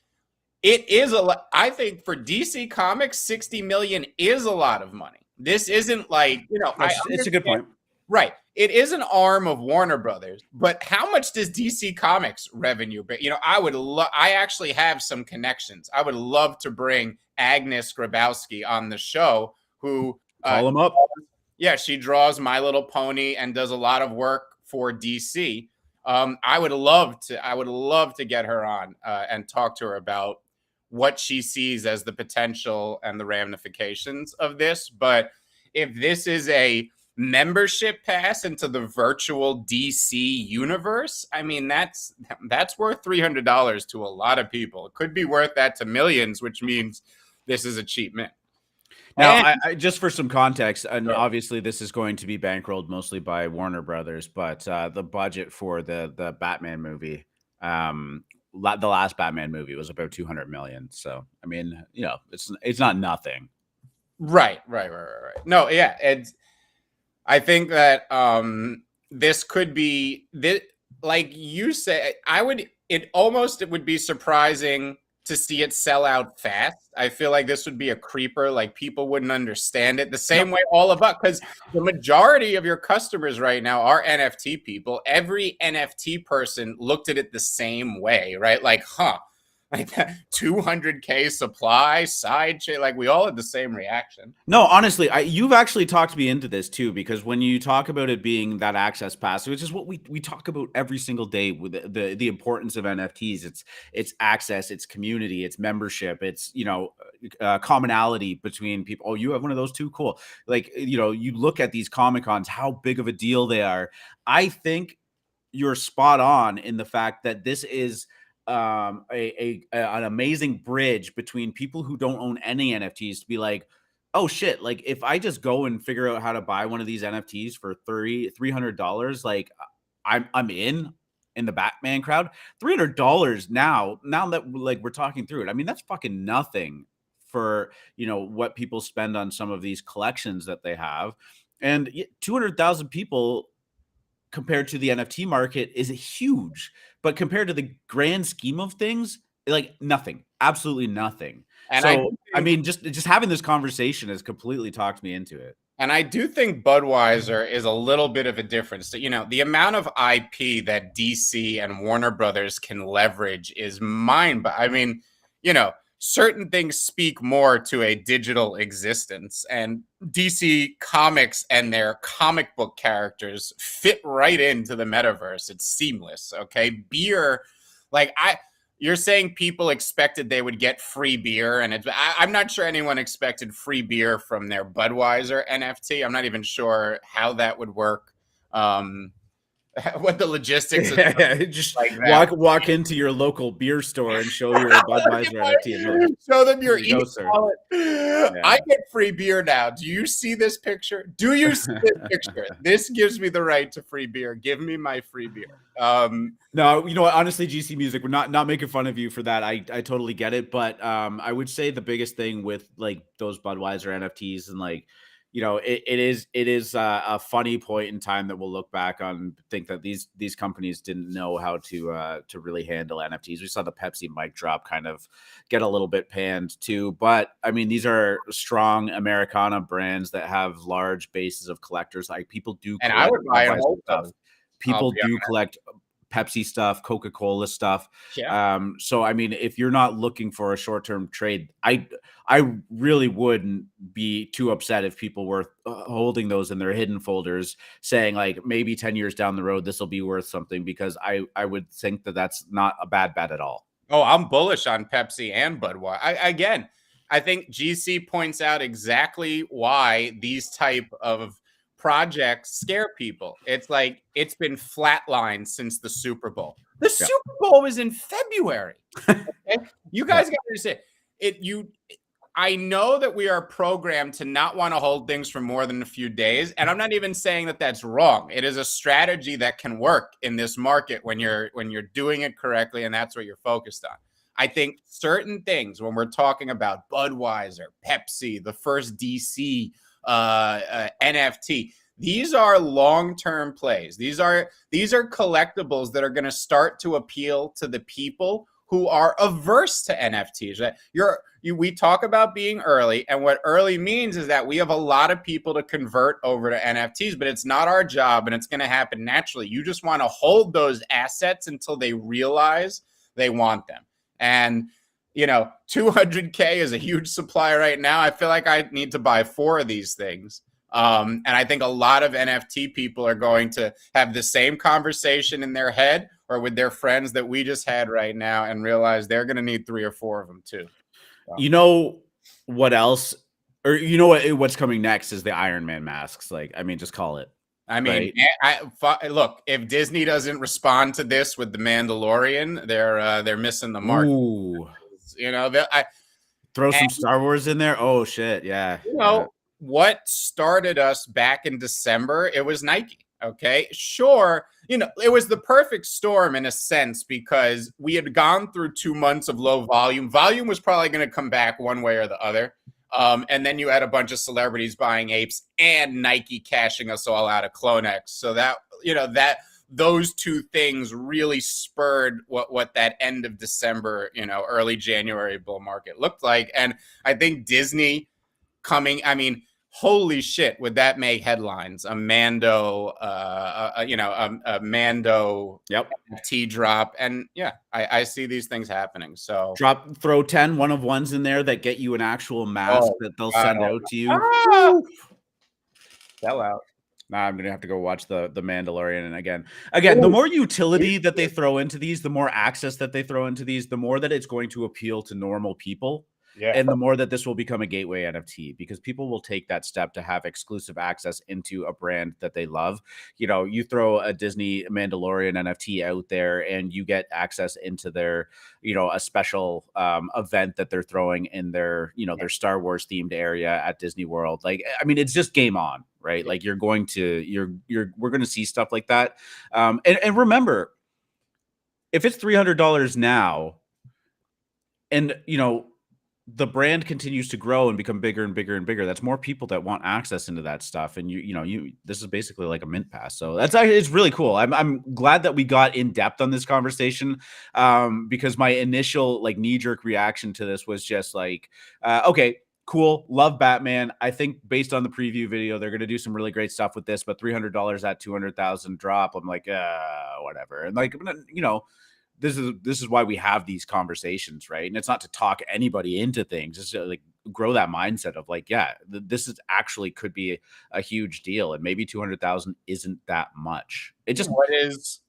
It is I think for DC Comics, 60 million is a lot of money. This isn't like, it's a good point. Right. It is an arm of Warner Brothers, but how much does DC Comics revenue? But, I actually have some connections. I would love to bring Agnes Grabowski on the show, who call him up. Yeah, she draws My Little Pony and does a lot of work for DC. I would love to get her on and talk to her about what she sees as the potential and the ramifications of this. But if this is a membership pass into the virtual DC universe, I mean, that's worth $300 to a lot of people. It could be worth that to millions, which means this is a cheap mint. Now, I just for some context, and obviously this is going to be bankrolled mostly by Warner Brothers, but the budget for the Batman movie, the last Batman movie was about 200 million. So, I mean, it's not nothing. Right. No, yeah, I think that this could be this, like you say. It would be surprising to see it sell out fast. I feel like this would be a creeper. Like people wouldn't understand it the same way all of us, because the majority of your customers right now are NFT people. Every NFT person looked at it the same way, right? Like, like that 200K supply side chain. Like we all had the same reaction. No, honestly, you've actually talked me into this too, because when you talk about it being that access pass, which is what we talk about every single day with the importance of NFTs, it's access, it's community, it's membership, it's commonality between people. Oh, you have one of those too? Cool. Like, you look at these Comic-Cons, how big of a deal they are. I think you're spot on in the fact that this is an amazing bridge between people who don't own any NFTs to be like, oh shit, like if I just go and figure out how to buy one of these NFTs for $300, like I'm in the Batman crowd. $300 now that like we're talking through it, I mean, that's fucking nothing for what people spend on some of these collections that they have. And 200,000 people compared to the NFT market is huge, but compared to the grand scheme of things, like nothing, absolutely nothing. And so, I mean, just having this conversation has completely talked me into it. And I do think Budweiser is a little bit of a difference. You know, the amount of IP that DC and Warner Brothers can leverage is I mean, you know, certain things speak more to a digital existence, and DC Comics and their comic book characters fit right into the metaverse. It's seamless. Okay. Beer, like you're saying people expected they would get free beer, and I'm not sure anyone expected free beer from their Budweiser NFT. I'm not even sure how that would work. What the logistics just like walk into your local beer store and show your Budweiser NFT. Show them your e-wallet. I get free beer now. Do you see this picture? Do you see this picture? This gives me the right to free beer. Give me my free beer. No, you know what? Honestly, GC Music, we're not making fun of you for that. I totally get it, but I would say the biggest thing with like those Budweiser NFTs and like, you know, it is a funny point in time that we'll look back on and think that these companies didn't know how to really handle NFTs. We saw the Pepsi mic drop kind of get a little bit panned too, but I mean, these are strong Americana brands that have large bases of collectors. Like people do, and I would buy a whole stuff. People do collect Pepsi stuff, Coca-Cola stuff. Yeah. So I mean, if you're not looking for a short-term trade, I really wouldn't be too upset if people were holding those in their hidden folders, saying like maybe 10 years down the road this will be worth something, because I would think that that's not a bad bet at all. Oh, I'm bullish on Pepsi and Budweiser. I think GC points out exactly why these type of projects scare people. It's like it's been flatlined since the Super Bowl. The Super Bowl was in February. Okay? You guys got to understand it. I know that we are programmed to not want to hold things for more than a few days, and I'm not even saying that that's wrong. It is a strategy that can work in this market when you're doing it correctly, and that's what you're focused on. I think certain things, when we're talking about Budweiser, Pepsi, the first DC NFT, these are long-term plays. These are collectibles that are going to start to appeal to the people who are averse to NFTs. Right? We talk about being early, and what early means is that we have a lot of people to convert over to NFTs, but it's not our job, and it's going to happen naturally. You just want to hold those assets until they realize they want them. And you know, 200K is a huge supply right now. I feel like I need to buy 4 of these things. And I think a lot of NFT people are going to have the same conversation in their head or with their friends that we just had right now and realize they're going to need 3 or 4 of them too. So. You know what else? Or you know what's coming next is the Iron Man masks. Like, I mean, just call it. I mean, right? Look, if Disney doesn't respond to this with The Mandalorian, they're missing the mark. Ooh. You know, throw some Star Wars in there. Oh shit, yeah. You know what started us back in December? It was Nike. Okay, sure. You know, it was the perfect storm in a sense because we had gone through 2 months of low volume. Volume was probably going to come back one way or the other. And then you had a bunch of celebrities buying apes and Nike cashing us all out of CloneX. So that, you know, those two things really spurred what that end of December, you know, early January bull market looked like. And I think Disney coming, I mean, holy shit, would that make headlines? A Mando, a Mando NFT drop. And yeah, I see these things happening. So throw 10 one-of-ones in there that get you an actual mask that they'll send out to you. Sell out. Nah, I'm gonna have to go watch the Mandalorian. And again, the more utility that they throw into these, the more access that they throw into these, the more that it's going to appeal to normal people. Yeah. And the more that this will become a gateway NFT, because people will take that step to have exclusive access into a brand that they love. You know, you throw a Disney Mandalorian NFT out there and you get access into their, you know, a special event that they're throwing in their, you know, their Star Wars themed area at Disney World. Like, I mean, it's just game on, right? Like we're going to see stuff like that. And remember, if it's $300 now and, you know, the brand continues to grow and become bigger and bigger and bigger, that's more people that want access into that stuff. And this is basically like a mint pass. So it's really cool. I'm glad that we got in depth on this conversation, because my initial like knee jerk reaction to this was just like, okay, cool. Love Batman. I think based on the preview video, they're going to do some really great stuff with this, but $300 at 200,000 drop. I'm like, whatever. And like, you know, this is why we have these conversations, right? And it's not to talk anybody into things. It's to like grow that mindset of like, yeah, this is actually could be a huge deal, and maybe 200,000 isn't that much. It just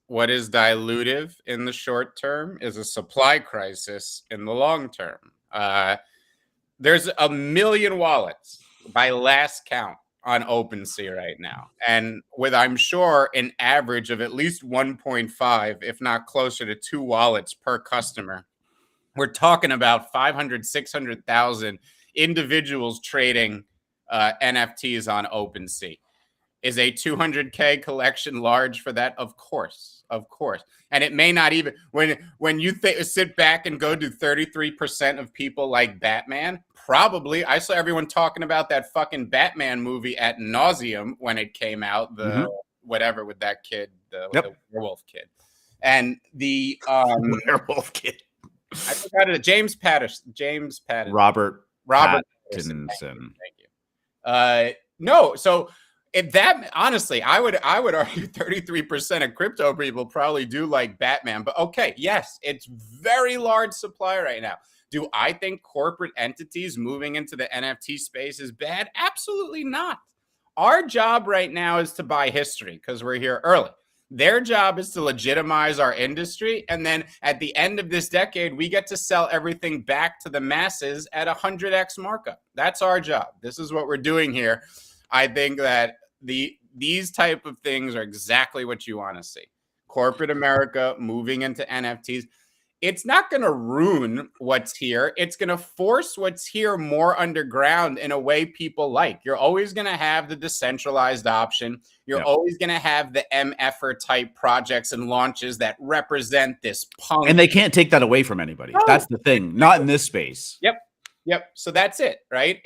what is dilutive in the short term is a supply crisis in the long term. There's 1 million wallets by last count on OpenSea right now. And with, I'm sure, an average of at least 1.5, if not closer to 2 wallets per customer, we're talking about 500, 600,000 individuals trading NFTs on OpenSea. Is a 200K collection large for that? Of course. And it may not even, when you sit back and go to 33% of people like Batman, probably. I saw everyone talking about that fucking Batman movie ad nauseum when it came out, the whatever with that kid, the werewolf kid. And the werewolf kid. I forgot it. James Patterson. Robert Pattinson. Thank you. No, so if that, honestly, I would argue 33% of crypto people probably do like Batman. But okay, yes, it's very large supply right now. Do I think corporate entities moving into the NFT space is bad? Absolutely not. Our job right now is to buy history because we're here early. Their job is to legitimize our industry. And then at the end of this decade, we get to sell everything back to the masses at 100x markup. That's our job. This is what we're doing here. I think that these type of things are exactly what you want to see. Corporate America moving into NFTs. It's not going to ruin what's here. It's going to force what's here more underground in a way people like. You're always going to have the decentralized option. You're always going to have the MFer type projects and launches that represent this punk. And they can't take that away from anybody. No. That's the thing. Not in this space. Yep. So that's it, right?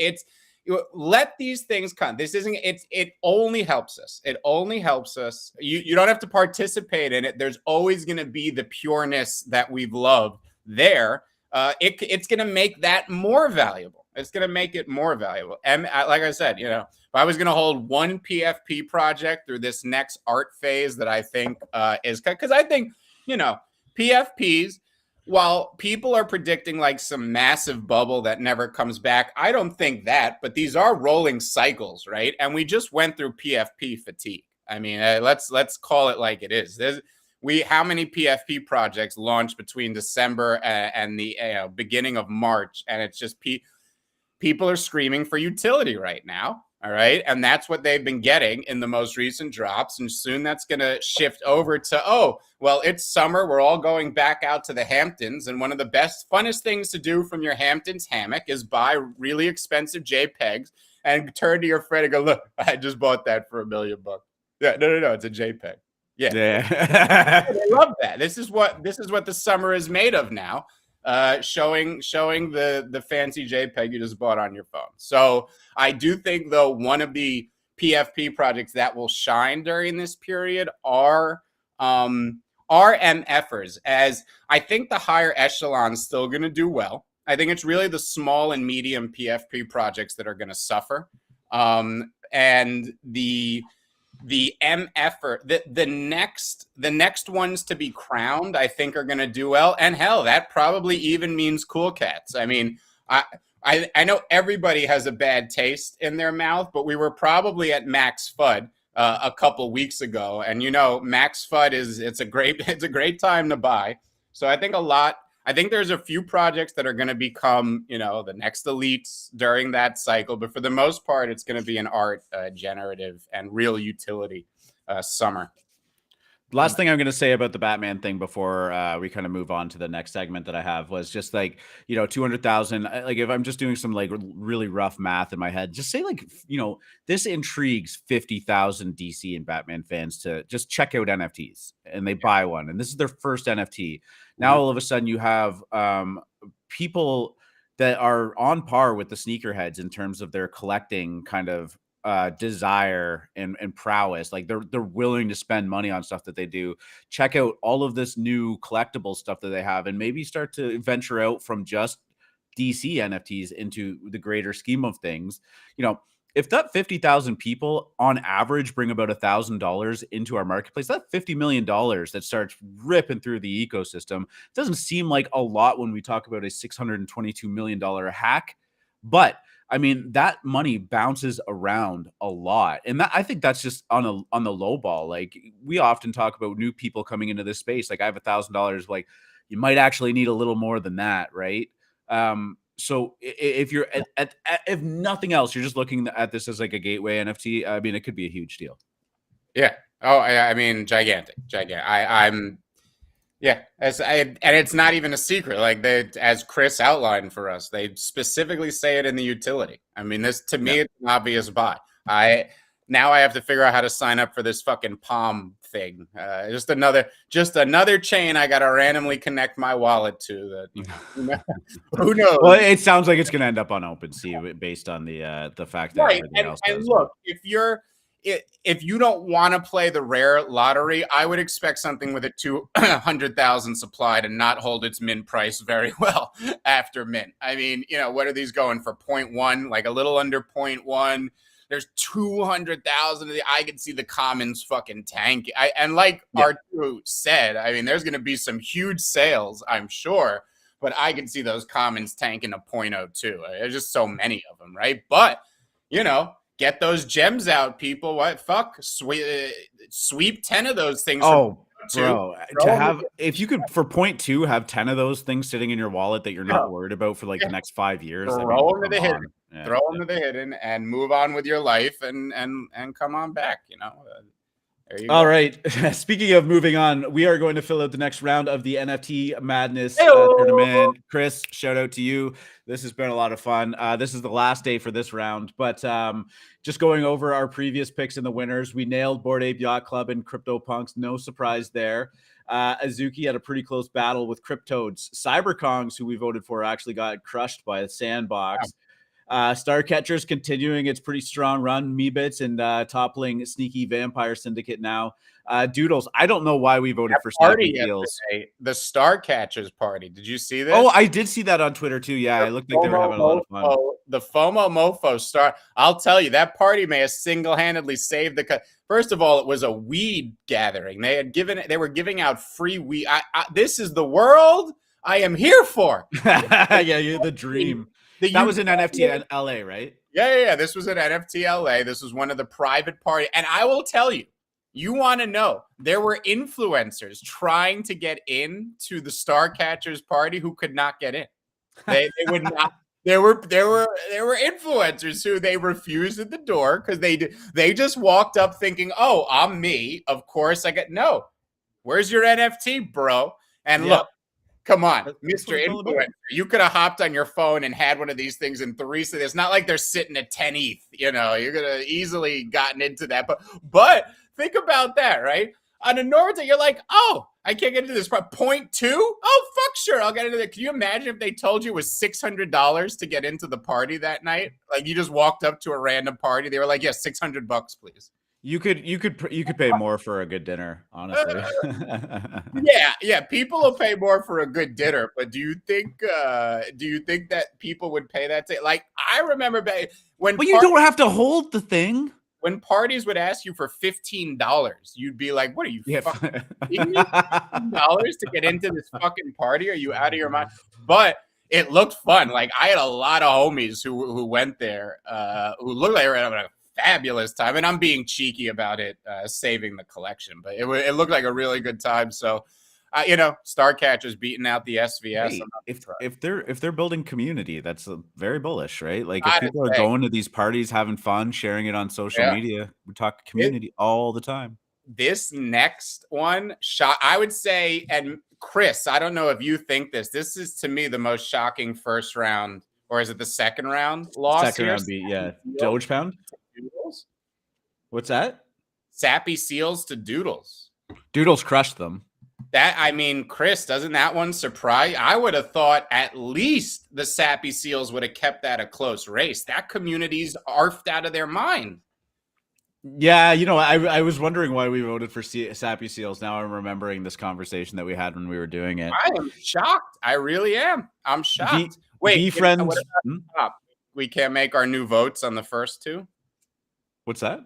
Let these things come. It only helps us. It only helps us. You don't have to participate in it. There's always going to be the pureness that we've loved there. It's going to make that more valuable. It's going to make it more valuable. And like I said, you know, if I was going to hold one PFP project through this next art phase that I think is, because I think, you know, PFPs, while people are predicting like some massive bubble that never comes back, I don't think that, but these are rolling cycles, right? And we just went through PFP fatigue. I mean, let's call it like it is. How many PFP projects launched between December and the beginning of March? And it's just people are screaming for utility right now. All right. And that's what they've been getting in the most recent drops. And soon that's going to shift over to, it's summer. We're all going back out to the Hamptons. And one of the funnest things to do from your Hamptons hammock is buy really expensive JPEGs and turn to your friend and go, look, I just bought that for $1 million. Yeah, no. It's a JPEG. Yeah. I love that. This is what the summer is made of now. Showing the fancy JPEG you just bought on your phone. So I do think, though, one of the PFP projects that will shine during this period are MFers, as I think the higher echelon is still going to do well. I think it's really the small and medium PFP projects that are going to suffer. And the MFer, the next ones to be crowned, I think, are going to do well. And hell, that probably even means Cool Cats. I mean, I know everybody has a bad taste in their mouth, but we were probably at Max FUD a couple weeks ago, and you know, Max FUD it's a great time to buy. So I think there's a few projects that are going to become, you know, the next elites during that cycle. But for the most part, it's going to be an art, generative, and real utility summer. Last thing I'm going to say about the Batman thing before we kind of move on to the next segment that I have was just like, you know, 200,000. Like if I'm just doing some like really rough math in my head, just say like, you know, this intrigues 50,000 DC and Batman fans to just check out NFTs and they buy one. And this is their first NFT. Now, all of a sudden you have people that are on par with the sneakerheads in terms of their collecting kind of desire and prowess. Like they're willing to spend money on stuff that they do. Check out all of this new collectible stuff that they have and maybe start to venture out from just DC NFTs into the greater scheme of things, you know, if that 50,000 people on average bring about $1,000 into our marketplace, that's $50 million that starts ripping through the ecosystem. It doesn't seem like a lot when we talk about a $622 million hack, but I mean, that money bounces around a lot. And that, I think that's just on the low ball. Like, we often talk about new people coming into this space. Like, I have $1,000, like, you might actually need a little more than that, right? So if you're if nothing else, you're just looking at this as like a gateway NFT. I mean, it could be a huge deal. Yeah. Oh, I mean, gigantic. I'm. Yeah, and it's not even a secret. Like, as Chris outlined for us, they specifically say it in the utility. I mean, this to me, it's an obvious buy. Now I have to figure out how to sign up for this fucking Palm thing. Just another chain I got to randomly connect my wallet to. That who knows? Well, it sounds like it's going to end up on OpenSea based on the fact that everything else does. And look, if you don't want to play the rare lottery, I would expect something with a 200,000 supply to not hold its mint price very well after mint. I mean, you know, what are these going for? 0.1, like a little under 0.1. There's 200,000. I can see the commons fucking tank. And like R2 said, I mean, there's going to be some huge sales, I'm sure, but I can see those commons tanking a 0.02. There's just so many of them, right? But, you know, get those gems out, people. What? Fuck. Sweep 10 of those things. Oh, bro. If you could, for 0.2, have 10 of those things sitting in your wallet that you're not worried about for like the next 5 years. Throw them to the hidden. Throw them to the hidden and move on with your life and come on back, you know. There you go. All right. Speaking of moving on, we are going to fill out the next round of the NFT Madness tournament. Chris, shout out to you. This has been a lot of fun. This is the last day for this round, but just going over our previous picks and the winners, we nailed Bored Ape Yacht Club and CryptoPunks. No surprise there. Azuki had a pretty close battle with Cryptodes. CyberKongs, who we voted for, actually got crushed by the Sandbox. Starcatcher's continuing its pretty strong run. Meebits and toppling Sneaky Vampire Syndicate now. Doodles, I don't know why we voted for Snappy Deals. The Starcatchers party. Did you see this? Oh, I did see that on Twitter too. Yeah, it looked like they were having a lot of fun. The FOMO Mofo Star. I'll tell you, that party may have single-handedly saved the. First of all, it was a weed gathering. They were giving out free weed. This is the world I am here for. Yeah, you're the dream. That was an NFT LA, right? Yeah. This was an NFT LA. This was one of the private party. And I will tell you, you want to know, there were influencers trying to get into the Starcatchers party who could not get in. They would not. There were influencers who they refused at the door because they just walked up thinking, "Oh, I'm me. Of course I get no. Where's your NFT, bro?" And look. Come on, Mr. Influencer. You could have hopped on your phone and had one of these things in 3 seconds. It's not like they're sitting at 10 ETH. You know, you're going to easily gotten into that. But think about that, right? On a normal day, you're like, oh, I can't get into this. 0.2? Oh, fuck, sure, I'll get into that. Can you imagine if they told you it was $600 to get into the party that night? Like, you just walked up to a random party. They were like, yeah, $600, please. You could pay more for a good dinner, honestly. Yeah. People will pay more for a good dinner, but do you think that people would pay that? Like, I remember when. But you don't have to hold the thing. When parties would ask you for $15, you'd be like, "What are you fucking $15 to get into this fucking party? Are you out of your mind?" But it looked fun. Like, I had a lot of homies who went there, who looked like they were having a fabulous time, and I'm being cheeky about it, saving the collection, but it looked like a really good time. So, you know, Starcatcher's beating out the SVS. Hey, if they're building community, that's very bullish, right? Like, if people are going to these parties, having fun, sharing it on social media, we talk community all the time. This next one, I would say, and Chris, I don't know if you think this is to me the most shocking first round, or is it the second round loss? Second round beat, yeah. Doge Pound. Doodles? What's that? Sappy Seals to Doodles. Doodles crushed them. Chris, doesn't that one surprise? I would have thought at least the Sappy Seals would have kept that a close race. That community's arfed out of their mind. Yeah, you know, I was wondering why we voted for Sappy Seals. Now I'm remembering this conversation that we had when we were doing it. I am shocked. I really am. I'm shocked. Wait, V friends. what about top? We can't make our new votes on the first two? What's that?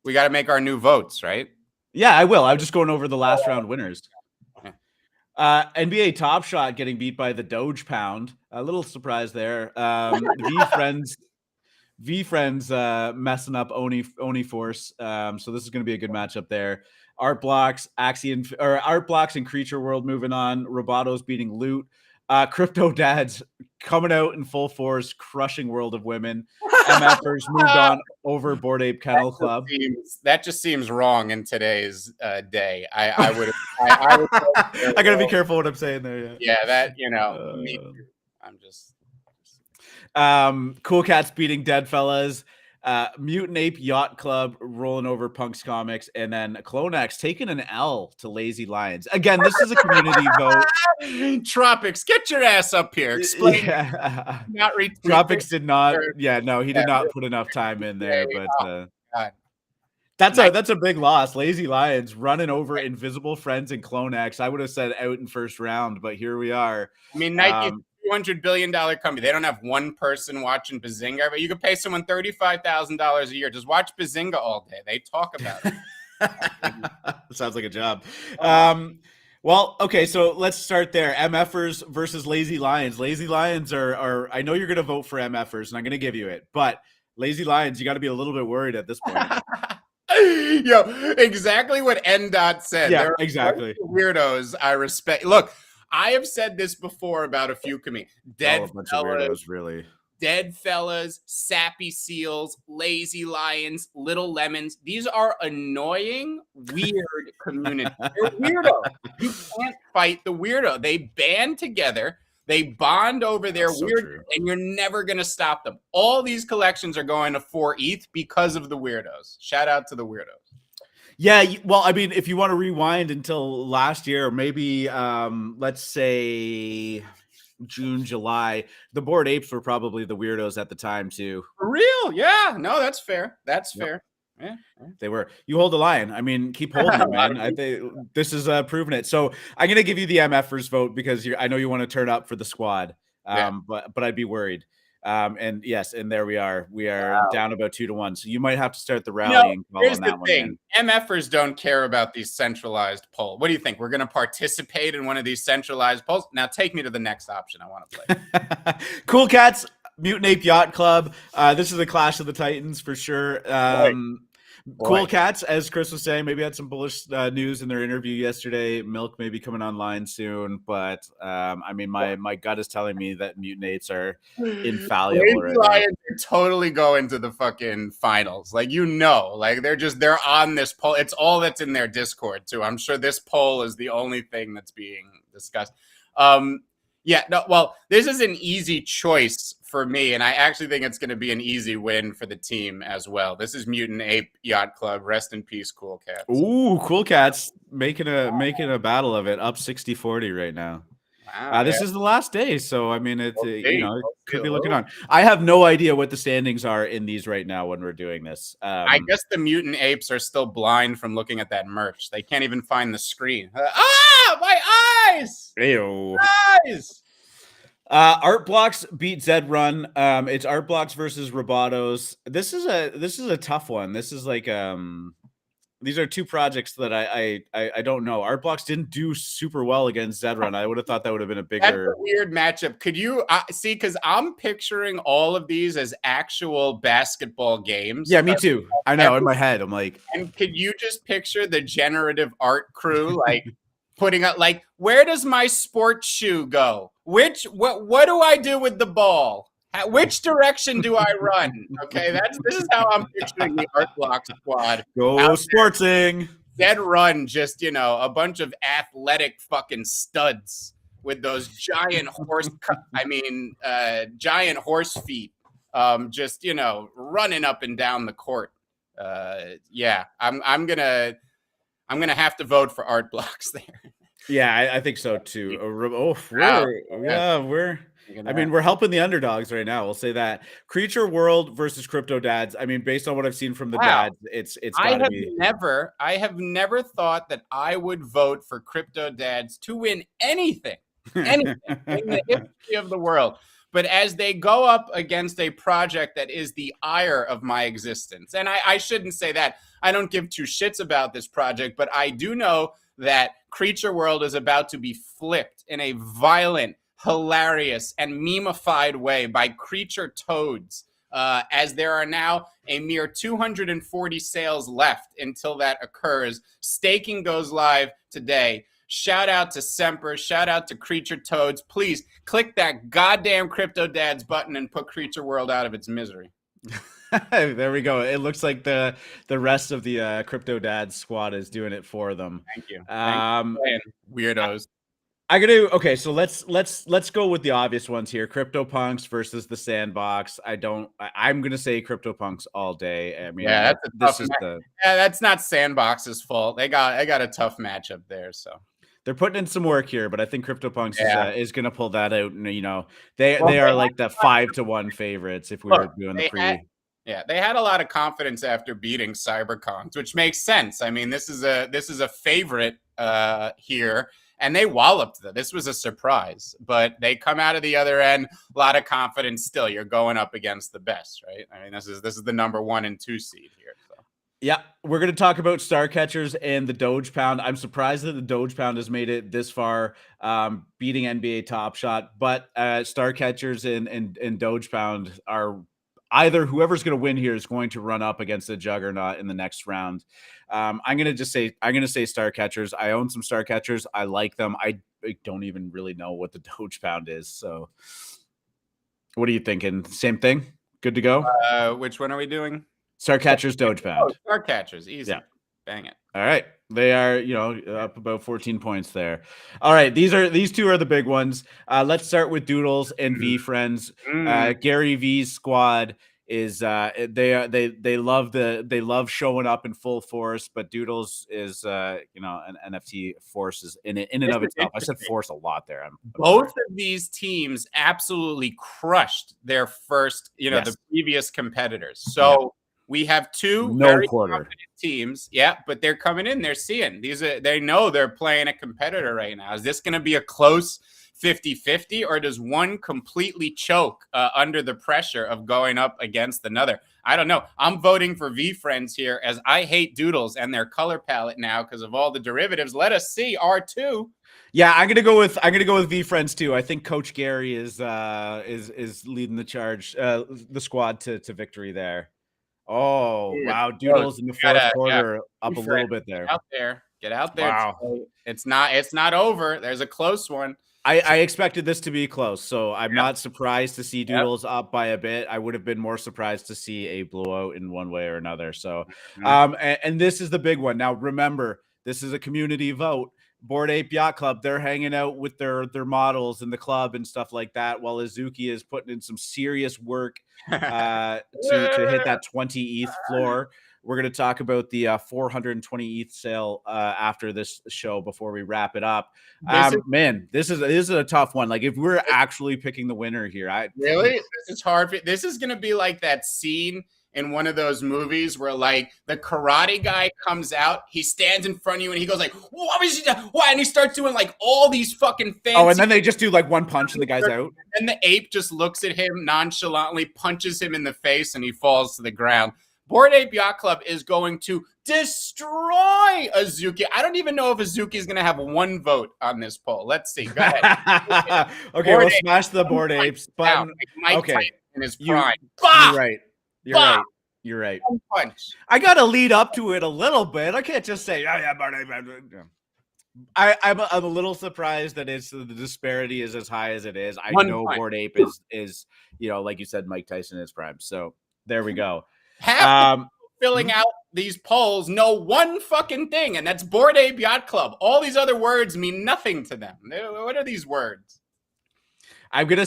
We got to make our new votes, right? Yeah, I will. I'm just going over the last round winners. NBA Top Shot getting beat by the Doge Pound. A little surprise there. V Friends messing up Oni Force. So this is going to be a good matchup there. Art Blocks, Axie, Art Blocks and Creature World moving on. Roboto's beating Loot. Crypto Dads coming out in full force, crushing World of Women. MFers moved on over Bored Ape Kennel Club. That just seems wrong in today's day. I would. I gotta be careful what I'm saying there. Yeah, that I'm just. Cool Cats beating Dead Fellas. Mutant Ape Yacht Club rolling over Punks Comics, and then Clonex taking an L to Lazy Lions. Again, this is a community vote. Tropics, get your ass up here. Explain. Yeah. Not retweet. Tropics did not. Yeah, no, he did not put enough time in there. But that's a big loss. Lazy Lions running over Invisible Friends and Clonex. I would have said out in first round, but here we are. I mean, Nike. $200 billion company. They don't have one person watching Bazinga, but you could pay someone $35,000 a year. Just watch Bazinga all day. They talk about it. Sounds like a job. Well, okay, so let's start there. MFers versus Lazy Lions. Lazy Lions are I know you're going to vote for MFers, and I'm going to give you it, but Lazy Lions, you got to be a little bit worried at this point. Yo, exactly what N. said. Yeah, there are exactly. Weirdos I respect. Look, I have said this before about a few comedians. A bunch of weirdos, really. Dead Fellas, Sappy Seals, Lazy Lions, Little Lemons. These are annoying, weird communities. They're weirdo. You can't fight the weirdo. They band together. They bond over their weird, and you're never going to stop them. All these collections are going to 4 ETH because of the weirdos. Shout out to the weirdos. Yeah, well, I mean, if you want to rewind until last year, maybe let's say June, July, the Bored Apes were probably the weirdos at the time too. For real? Yeah. No, that's fair. That's fair. Yeah, they were. You hold the line. I mean, keep holding it, man. I think this is proven it. So I'm gonna give you the MFers vote because I know you want to turn up for the squad. But I'd be worried. And yes, and there we are. We are down about 2-1. So you might have to start the rallying. Here's the thing: MFers don't care about these centralized polls. What do you think? We're going to participate in one of these centralized polls? Now, take me to the next option. I want to play. Cool Cats, Mutant Ape Yacht Club. This is a clash of the Titans for sure. Cool Cats, as Chris was saying, maybe had some bullish news in their interview yesterday. Milk may be coming online soon, but I mean, my gut is telling me that Mutant Apes are infallible. Lazy Lions are totally going to the fucking finals. Like, like they're on this poll. It's all that's in their Discord too. I'm sure this poll is the only thing that's being discussed. This is an easy choice for me, and I actually think it's going to be an easy win for the team as well. This is Mutant Ape Yacht Club. Rest in peace, Cool Cats. Ooh, Cool Cats making a battle of it, up 60-40 right now. Wow, this is the last day, so I mean, it could be looking on. I have no idea what the standings are in these right now when we're doing this. I guess the Mutant Apes are still blind from looking at that merch. They can't even find the screen. My eyes! Ew. Eyes! Art Blocks beat Zed Run. It's Art Blocks versus Robotos. This is a tough one. This is like these are two projects that I don't know. Art Blocks didn't do super well against Zed Run. I would have thought that would have been a bigger. That's a weird matchup. Could you see? Because I'm picturing all of these as actual basketball games. Yeah, me too. I know in my head. I'm like, and could you just picture the generative art crew like putting up like, where does my sports shoe go? What do I do with the ball? Which direction do I run? Okay, this is how I'm picturing the Art Block squad. Go sportsing. Dead Run, just a bunch of athletic fucking studs with those giant giant horse feet, just running up and down the court. I'm gonna have to vote for Art Blocks there. Yeah, I think so too. We're helping the underdogs right now. We'll say that. Creature World versus Crypto Dads. I mean, based on what I've seen from the dads, it's gotta be. I have never thought that I would vote for Crypto Dads to win anything in the history of the world. But as they go up against a project that is the ire of my existence, and I shouldn't say that. I don't give two shits about this project, but I do know that Creature World is about to be flipped in a violent, hilarious, and memeified way by creature toads, as there are now a mere 240 sales left until that occurs. Staking goes live today. Shout out to Semper. Shout out to Creature Toads. Please click that goddamn Crypto Dads button and put Creature World out of its misery. There we go. It looks like the rest of the Crypto Dads squad is doing it for them. Thank you. Weirdos. I gotta okay. So let's go with the obvious ones here. CryptoPunks versus the Sandbox. I'm gonna say CryptoPunks all day. I mean, yeah, that's not Sandbox's fault. They got a tough matchup there. So they're putting in some work here, but I think CryptoPunks is gonna pull that out. And they are like the 5-1 favorites if we were doing the pre. They had a lot of confidence after beating CyberCons, which makes sense. I mean, this is a favorite here, and they walloped them. This was a surprise, but they come out of the other end, a lot of confidence. Still, you're going up against the best, right? I mean, this is the number 1 and 2 seed here. So. Yeah, we're going to talk about Star Catchers and the Doge Pound. I'm surprised that the Doge Pound has made it this far, beating NBA Top Shot, but Star Catchers and Doge Pound are either whoever's going to win here is going to run up against the Juggernaut in the next round. I'm going to say Star Catchers. I own some Star Catchers. I like them. I don't even really know what the Doge Pound is. So what are you thinking? Same thing? Good to go? Which one are we doing? Star Catchers, Doge Pound. Star Catchers. Easy. Yeah. Bang it. All right. They are, up about 14 points there. All right. These two are the big ones. Let's start with Doodles and V Friends. Gary V's squad is they love showing up in full force, but Doodles is an NFT force is in and of itself. I said force a lot there. Both of these teams absolutely crushed their first, the previous competitors. So we have two very confident teams. Yeah, but they're coming in. They're seeing they know they're playing a competitor right now. Is this going to be a close 50-50, or does one completely choke under the pressure of going up against another? I don't know. I'm voting for V Friends here, as I hate Doodles and their color palette now because of all the derivatives. Let us see R2. Yeah, I'm gonna go with V Friends too. I think Coach Gary is leading the charge, the squad to victory there. Oh, wow. Doodles in the fourth quarter up a little bit there. Get out there. Wow. It's not over. There's a close one. I expected this to be close, so I'm not surprised to see Doodles up by a bit. I would have been more surprised to see a blowout in one way or another. So, and this is the big one. Now, remember, this is a community vote. Bored Ape Yacht Club, they're hanging out with their models in the club and stuff like that, while Azuki is putting in some serious work to hit that 20 ETH floor. We're going to talk about the 420 ETH sale after this show before we wrap it up. This is a tough one. Like, if we're actually picking the winner here, this is hard. This is going to be like that scene in one of those movies where, like, the karate guy comes out, he stands in front of you and he goes like, "What was he doing?" And he starts doing like all these fucking fancy. Oh, and then they just do like one punch and the guy's out. And the ape just looks at him nonchalantly, punches him in the face, and he falls to the ground. Bored Ape Yacht Club is going to destroy Azuki. I don't even know if Azuki is going to have one vote on this poll. Let's see. Go ahead. Okay, we'll smash the Bored Apes button. Okay, in his prime. You're right. You're right. Punch. I got to lead up to it a little bit. I can't just say, "Oh, yeah, Bored Ape." I'm a little surprised that the disparity is as high as it is. I know Bored Ape is like you said, Mike Tyson in his prime. So there we go. Filling out these polls know one fucking thing, and that's Bored Ape Yacht Club. All these other words mean nothing to them. What are these words? I'm gonna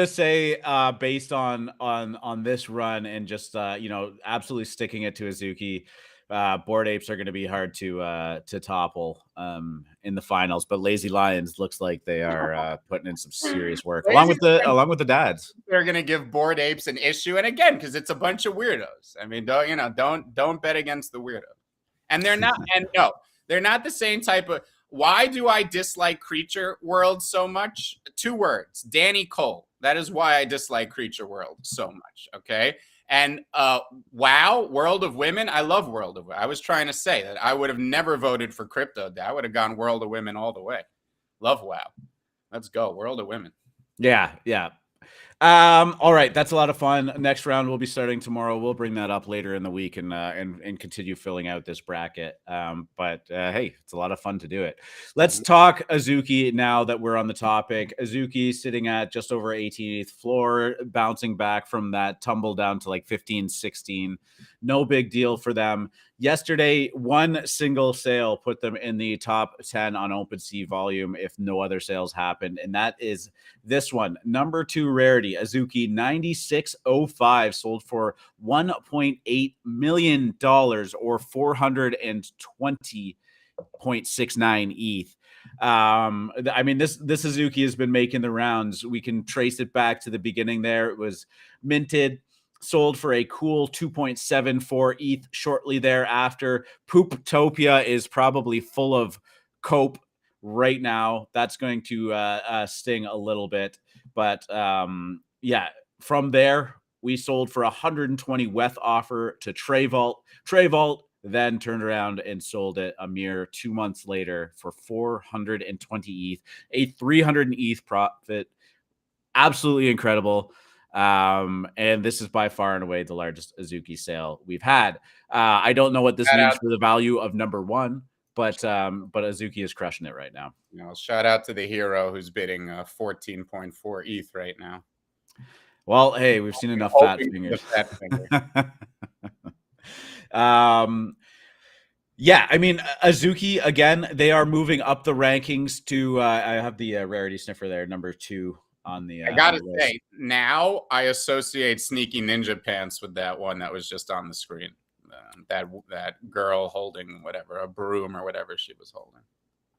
say based on this run and just absolutely sticking it to Azuki, Bored Apes are going to be hard to topple in the finals, but Lazy Lions looks like they are putting in some serious work along with the dads. They're going to give Bored Apes an issue, and again, because it's a bunch of weirdos. I mean, don't bet against the weirdo. And they're not. And no, they're not the same type of. Why do I dislike Creature World so much? 2 words: Danny Cole. That is why I dislike Creature World so much. Okay. And WoW, World of Women, I love World of Women. I was trying to say that I would have never voted for Crypto. I would have gone World of Women all the way. Love WoW. Let's go. World of Women. Yeah. All right, that's a lot of fun. Next round will be starting tomorrow. We'll bring that up later in the week and continue filling out this bracket. But hey, it's a lot of fun to do it. Let's talk Azuki now that we're on the topic. Azuki sitting at just over 18th floor, bouncing back from that tumble down to like 15, 16. No big deal for them. Yesterday, one single sale put them in the top 10 on OpenSea volume if no other sales happened. And that is this one, number 2 rarity, Azuki 9605, sold for $1.8 million or 420.69 ETH. I mean, this Azuki has been making the rounds. We can trace it back to the beginning there. It was minted, sold for a cool 2.74 ETH shortly thereafter. Pooptopia is probably full of cope right now. That's going to sting a little bit. But yeah, from there, we sold for 120 WETH offer to Trayvault. Trayvault then turned around and sold it a mere 2 months later for 420 ETH, a 300 ETH profit. Absolutely incredible. And this is by far and away the largest Azuki sale we've had. I don't know what this means for the value of number 1, but Azuki is crushing it right now. You know, shout out to the hero who's bidding 14.4 ETH right now. Well, hey, we've seen enough fat fingers. Yeah, I mean, Azuki, again, they are moving up the rankings to, I have the rarity sniffer there, number 2 on the I gotta say, now I associate Sneaky Ninja Pants with that one that was just on the screen. That girl holding whatever, a broom or whatever she was holding.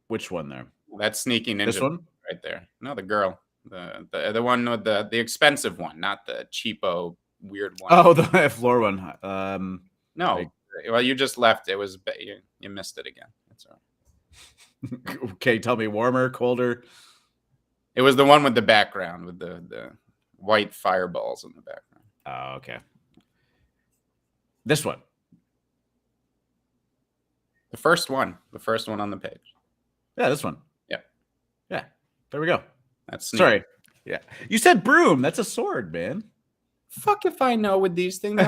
Which one there? That Sneaky Ninja. This one? Right there. No, the girl. The one with the expensive one, not the cheapo weird one. Oh, the floor one. No. Well, you just left. It was you missed it again. That's all right. Okay, tell me, warmer, colder? It was the one with the background with the white fireballs in the background. Oh, okay. This one. The first one on the page. Yeah, this one. Yeah. There we go. That's sorry. Yeah, you said broom. That's a sword, man. Fuck if I know with these things.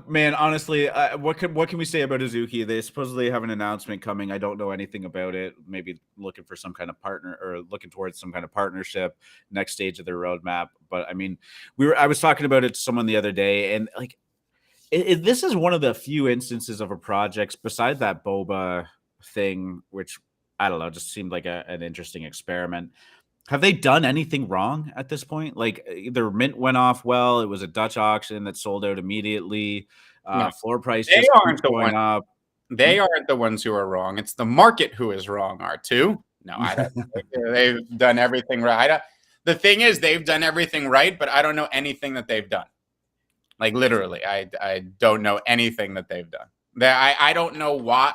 Man, honestly, what can we say about Azuki? They supposedly have an announcement coming. I don't know anything about it. Maybe looking for some kind of partner or looking towards some kind of partnership, next stage of their roadmap. But I mean, I was talking about it to someone the other day, and like, this is one of the few instances of a project besides that boba thing, which I don't know, just seemed like an interesting experiment. Have they done anything wrong at this point? Like, their mint went off well. It was a Dutch auction that sold out immediately. No, floor price they just aren't the going up. They aren't the ones who are wrong. It's the market who is wrong, R2. No, I don't. They've done everything right. The thing is, they've done everything right, but I don't know anything that they've done. Like, literally, I don't know anything that they've done. I don't know why.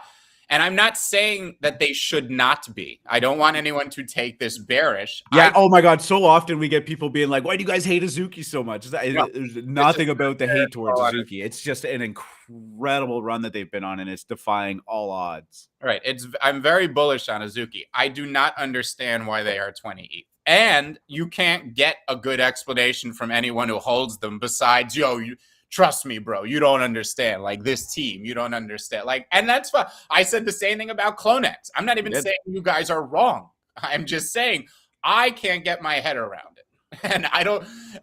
And I'm not saying that they should not be. I don't want anyone to take this bearish. Yeah. Oh my God. So often we get people being like, "Why do you guys hate Azuki so much?" There's nothing about the hate towards Azuki. It's just an incredible run that they've been on, and it's defying all odds. All right. I'm very bullish on Azuki. I do not understand why they are 20 ETH. And you can't get a good explanation from anyone who holds them besides, trust me, bro, you don't understand. Like, this team, you don't understand. Like, and that's fine. I said the same thing about Clonex. I'm not even saying you guys are wrong. I'm just saying I can't get my head around it.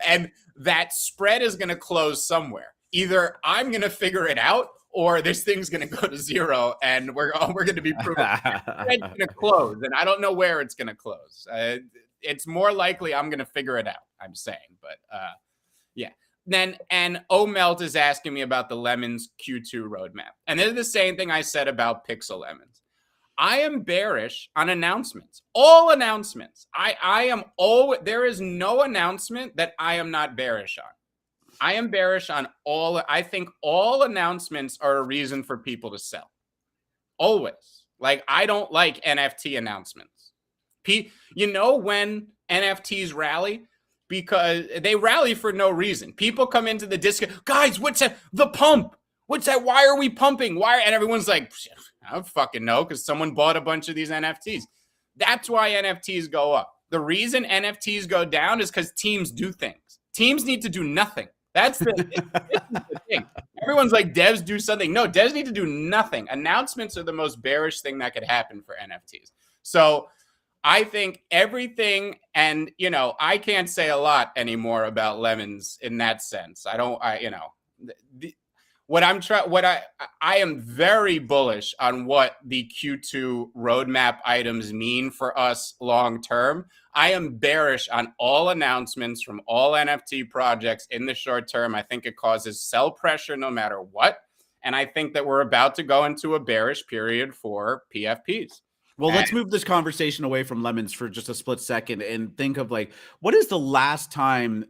And that spread is going to close somewhere. Either I'm going to figure it out or this thing's going to go to 0 and we're going to be proven it's going to close. And I don't know where it's going to close. It's more likely I'm going to figure it out, I'm saying. But yeah. And Omelt is asking me about the Lemons Q2 roadmap. And this is the same thing I said about Pixel Lemons. I am bearish on announcements. All announcements. There is no announcement that I am not bearish on. I am bearish on all. I think all announcements are a reason for people to sell. Always. Like, I don't like NFT announcements. You know when NFTs rally? Because they rally for no reason. People come into the Discord, guys, what's that? The pump. What's that? Why are we pumping? Why? And everyone's like, I don't fucking know, because someone bought a bunch of these NFTs. That's why NFTs go up. The reason NFTs go down is because teams do things. Teams need to do nothing. This is the thing. Everyone's like, devs do something. No, devs need to do nothing. Announcements are the most bearish thing that could happen for NFTs. So I think everything, and, you know, I can't say a lot anymore about lemons in that sense. I am very bullish on what the Q2 roadmap items mean for us long term. I am bearish on all announcements from all NFT projects in the short term. I think it causes sell pressure no matter what. And I think that we're about to go into a bearish period for PFPs. Well, let's move this conversation away from lemons for just a split second and think of, like, what is the last time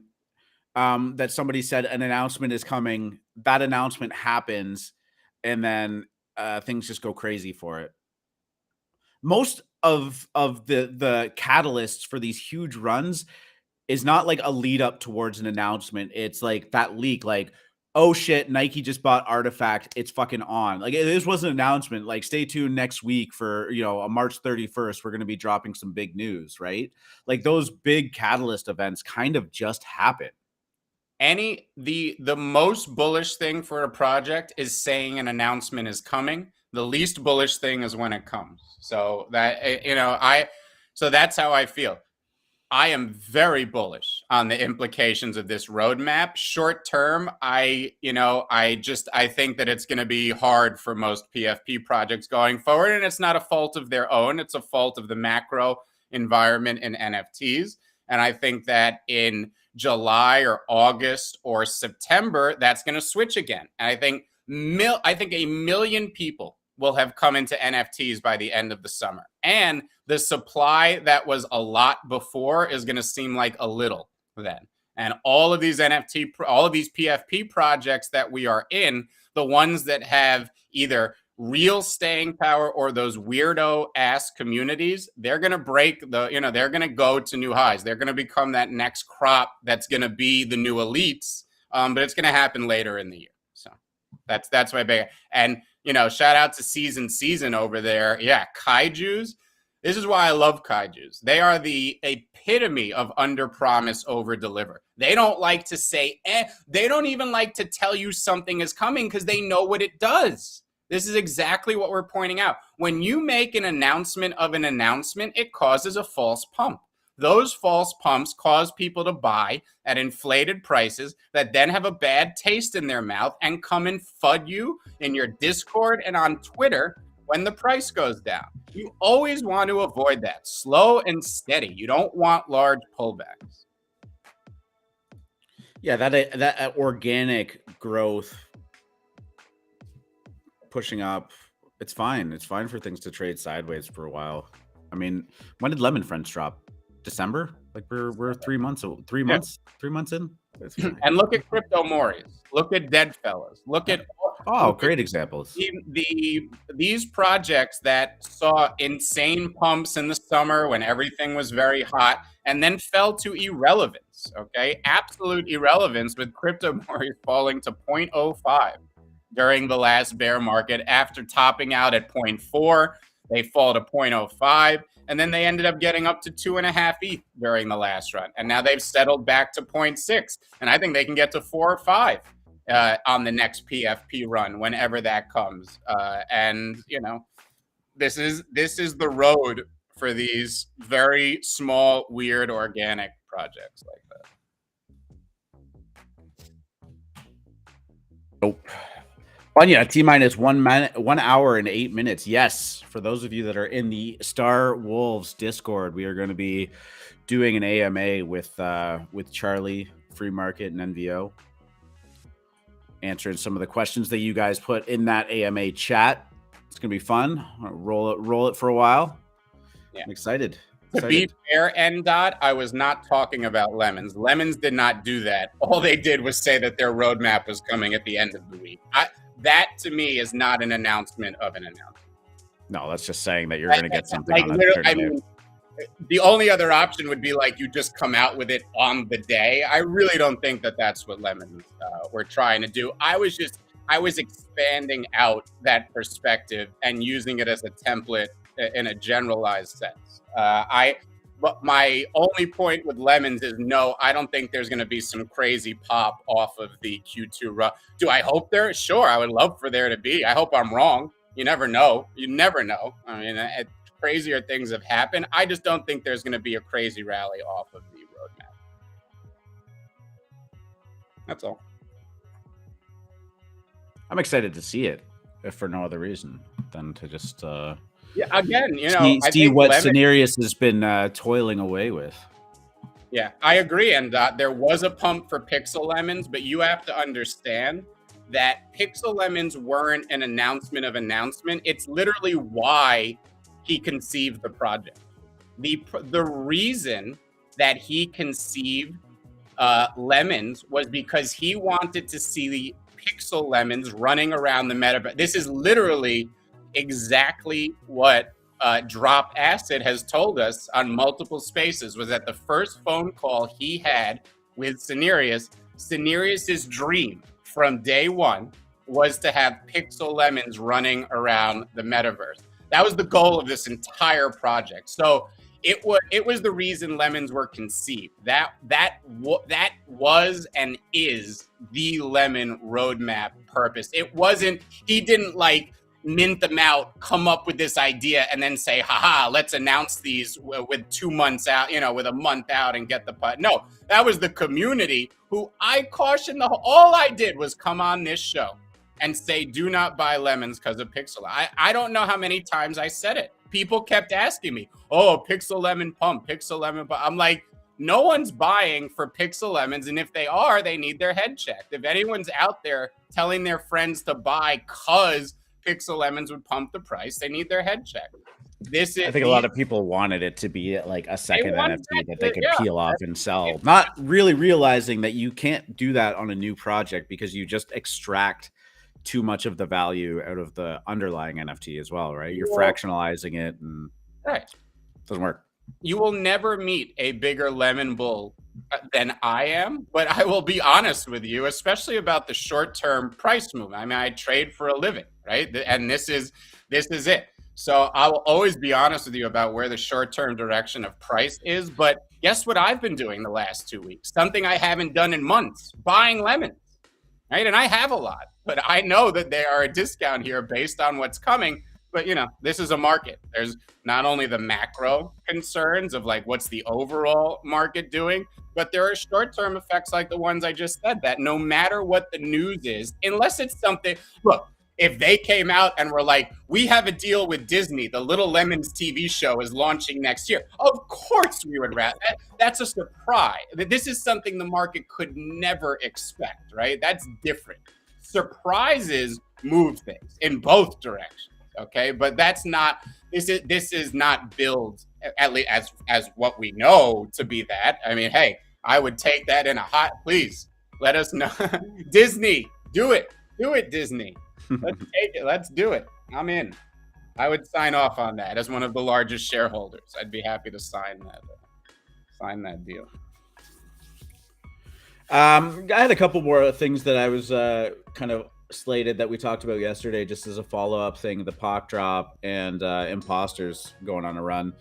that somebody said an announcement is coming, that announcement happens, and then things just go crazy for it? Most of the catalysts for these huge runs is not like a lead up towards an announcement. It's like that leak, like, oh shit, Nike just bought Artifact, it's fucking on. Like, this was an announcement. Like, stay tuned next week for, you know, on March 31st, we're going to be dropping some big news, right? Like, those big catalyst events kind of just happen. The most bullish thing for a project is saying an announcement is coming. The least bullish thing is when it comes. So that, you know, so that's how I feel. I am very bullish on the implications of this roadmap. Short term, I think that it's going to be hard for most PFP projects going forward, and it's not a fault of their own. It's a fault of the macro environment in NFTs. And I think that in July or August or September, that's going to switch again. And I think a million people will have come into NFTs by the end of the summer. And the supply that was a lot before is going to seem like a little then. And all of these PFP projects that we are in, the ones that have either real staying power or those weirdo ass communities, they're going to they're going to go to new highs. They're going to become that next crop that's going to be the new elites. But it's going to happen later in the year. So that's my big, and, you know, shout out to Season over there. Yeah. Kaijus. This is why I love kaijus. They are the epitome of under promise, over deliver. They don't like to say, they don't even like to tell you something is coming because they know what it does. This is exactly what we're pointing out. When you make an announcement of an announcement, it causes a false pump. Those false pumps cause people to buy at inflated prices that then have a bad taste in their mouth and come and FUD you in your Discord and on Twitter when the price goes down. You always want to avoid that. Slow and steady. You don't want large pullbacks. Yeah, that organic growth pushing up, it's fine. It's fine for things to trade sideways for a while. I mean, when did Lemon Friends drop? December? Like, we're 3 months in. And look at Crypto Mories. Look at Deadfellas. Look at great examples. These projects that saw insane pumps in the summer when everything was very hot and then fell to irrelevance. Okay, absolute irrelevance, with Crypto Mories falling to 0.05 during the last bear market after topping out at 0.4. They fall to 0.05. And then they ended up getting up to 2.5 ETH during the last run. And now they've settled back to 0.6. And I think they can get to 4 or 5 on the next PFP run, whenever that comes. And, you know, this is the road for these very small, weird, organic projects like that. Nope. Anya, T-minus 1 hour and 8 minutes. Yes, for those of you that are in the Star Wolves Discord, we are going to be doing an AMA with Charlie, Free Market, and NVO, answering some of the questions that you guys put in that AMA chat. It's going to be fun. Roll it for a while. Yeah. I'm excited. To be fair, NDOT, I was not talking about Lemons. Lemons did not do that. All they did was say that their roadmap was coming at the end of the week. That, to me, is not an announcement of an announcement. No, that's just saying that you're going to get something on a the only other option would be like you just come out with it on the day. I really don't think that that's what Lemons were trying to do. I was expanding out that perspective and using it as a template in a generalized sense. But my only point with Lemons is no, I don't think there's going to be some crazy pop off of the Q2 run. Do I hope there? Sure, I would love for there to be. I hope I'm wrong. You never know. You never know. I mean, crazier things have happened. I just don't think there's going to be a crazy rally off of the roadmap. That's all. I'm excited to see it, if for no other reason than to just yeah, again, you know, see what Cenarius has been toiling away with. Yeah, I agree. And there was a pump for Pixel Lemons, but you have to understand that Pixel Lemons weren't an announcement of announcement. It's literally why he conceived the project. The reason that he conceived Lemons was because he wanted to see the Pixel Lemons running around the metaverse. This is literally exactly what Drop Acid has told us on multiple spaces, was that the first phone call he had with Cenarius's dream from day one was to have Pixel Lemons running around the metaverse. That was the goal of this entire project. So it was the reason Lemons were conceived. That was and is the Lemon roadmap purpose. It wasn't, he didn't like mint them out, come up with this idea, and then say, haha, let's announce these with 2 months out, you know, with a month out and get the putt. No, that was the community who I cautioned. All I did was come on this show and say, do not buy Lemons because of Pixel. I don't know how many times I said it. People kept asking me, oh, Pixel Lemon pump, Pixel Lemon pump. I'm like, no one's buying for Pixel Lemons. And if they are, they need their head checked. If anyone's out there telling their friends to buy because Pixel Lemons would pump the price, they need their head checked. I think a lot of people wanted it to be like a second NFT that they could peel off and sell, not really realizing that you can't do that on a new project because you just extract too much of the value out of the underlying NFT as well, right? You're fractionalizing it and it doesn't work. You will never meet a bigger lemon bull than I am, but I will be honest with you, especially about the short-term price move. I mean, I trade for a living, right? And this is it. So I will always be honest with you about where the short-term direction of price is. But guess what I've been doing the last 2 weeks? Something I haven't done in months, buying lemons, right? And I have a lot, but I know that they are a discount here based on what's coming. But, you know, this is a market. There's not only the macro concerns of like what's the overall market doing, but there are short-term effects like the ones I just said, that no matter what the news is, unless it's something, look, if they came out and were like, we have a deal with Disney, the Little Lemons TV show is launching next year, of course we would rather. That's a surprise. This is something the market could never expect, right? That's different. Surprises move things in both directions. Okay, but that's not, this is not billed, at least as what we know to be that. I mean, hey, I would take that in a hot, please let us know. Disney, do it, Disney. Let's take it, let's do it. I'm in. I would sign off on that as one of the largest shareholders. I'd be happy to sign that deal. I had a couple more things that I was kind of slated that we talked about yesterday, just as a follow-up thing, the POC drop and Impostors going on a run.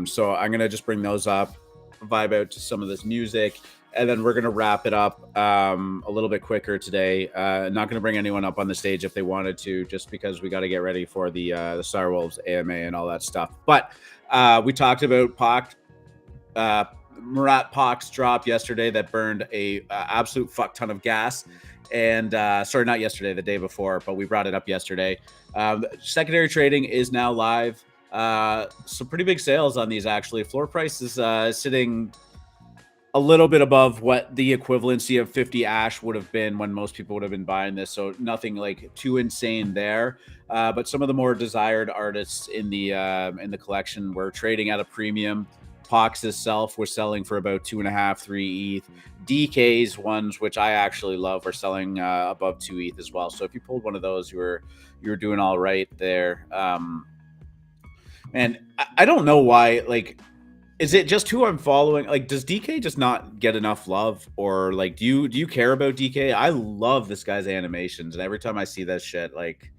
So I'm going to just bring those up, vibe out to some of this music, and then we're going to wrap it up a little bit quicker today. Not going to bring anyone up on the stage if they wanted to, just because we got to get ready for the Starwolves AMA and all that stuff. But we talked about POC, Murat POC's drop yesterday that burned a absolute fuck ton of gas. And sorry, not yesterday, the day before, but we brought it up yesterday. Secondary trading is now live. Some pretty big sales on these, actually. Floor price is sitting a little bit above what the equivalency of 50 Ash would have been when most people would have been buying this. So nothing like too insane there. But some of the more desired artists in the collection were trading at a premium. POX itself was selling for about 2.5, 3 ETH. DK's ones, which I actually love, are selling above 2 ETH as well. So if you pulled one of those, you were doing all right there. And I don't know why, like, Is it just who I'm following? Like, does DK just not get enough love, or like, do you care about DK? I love this guy's animations, and every time I see that shit, like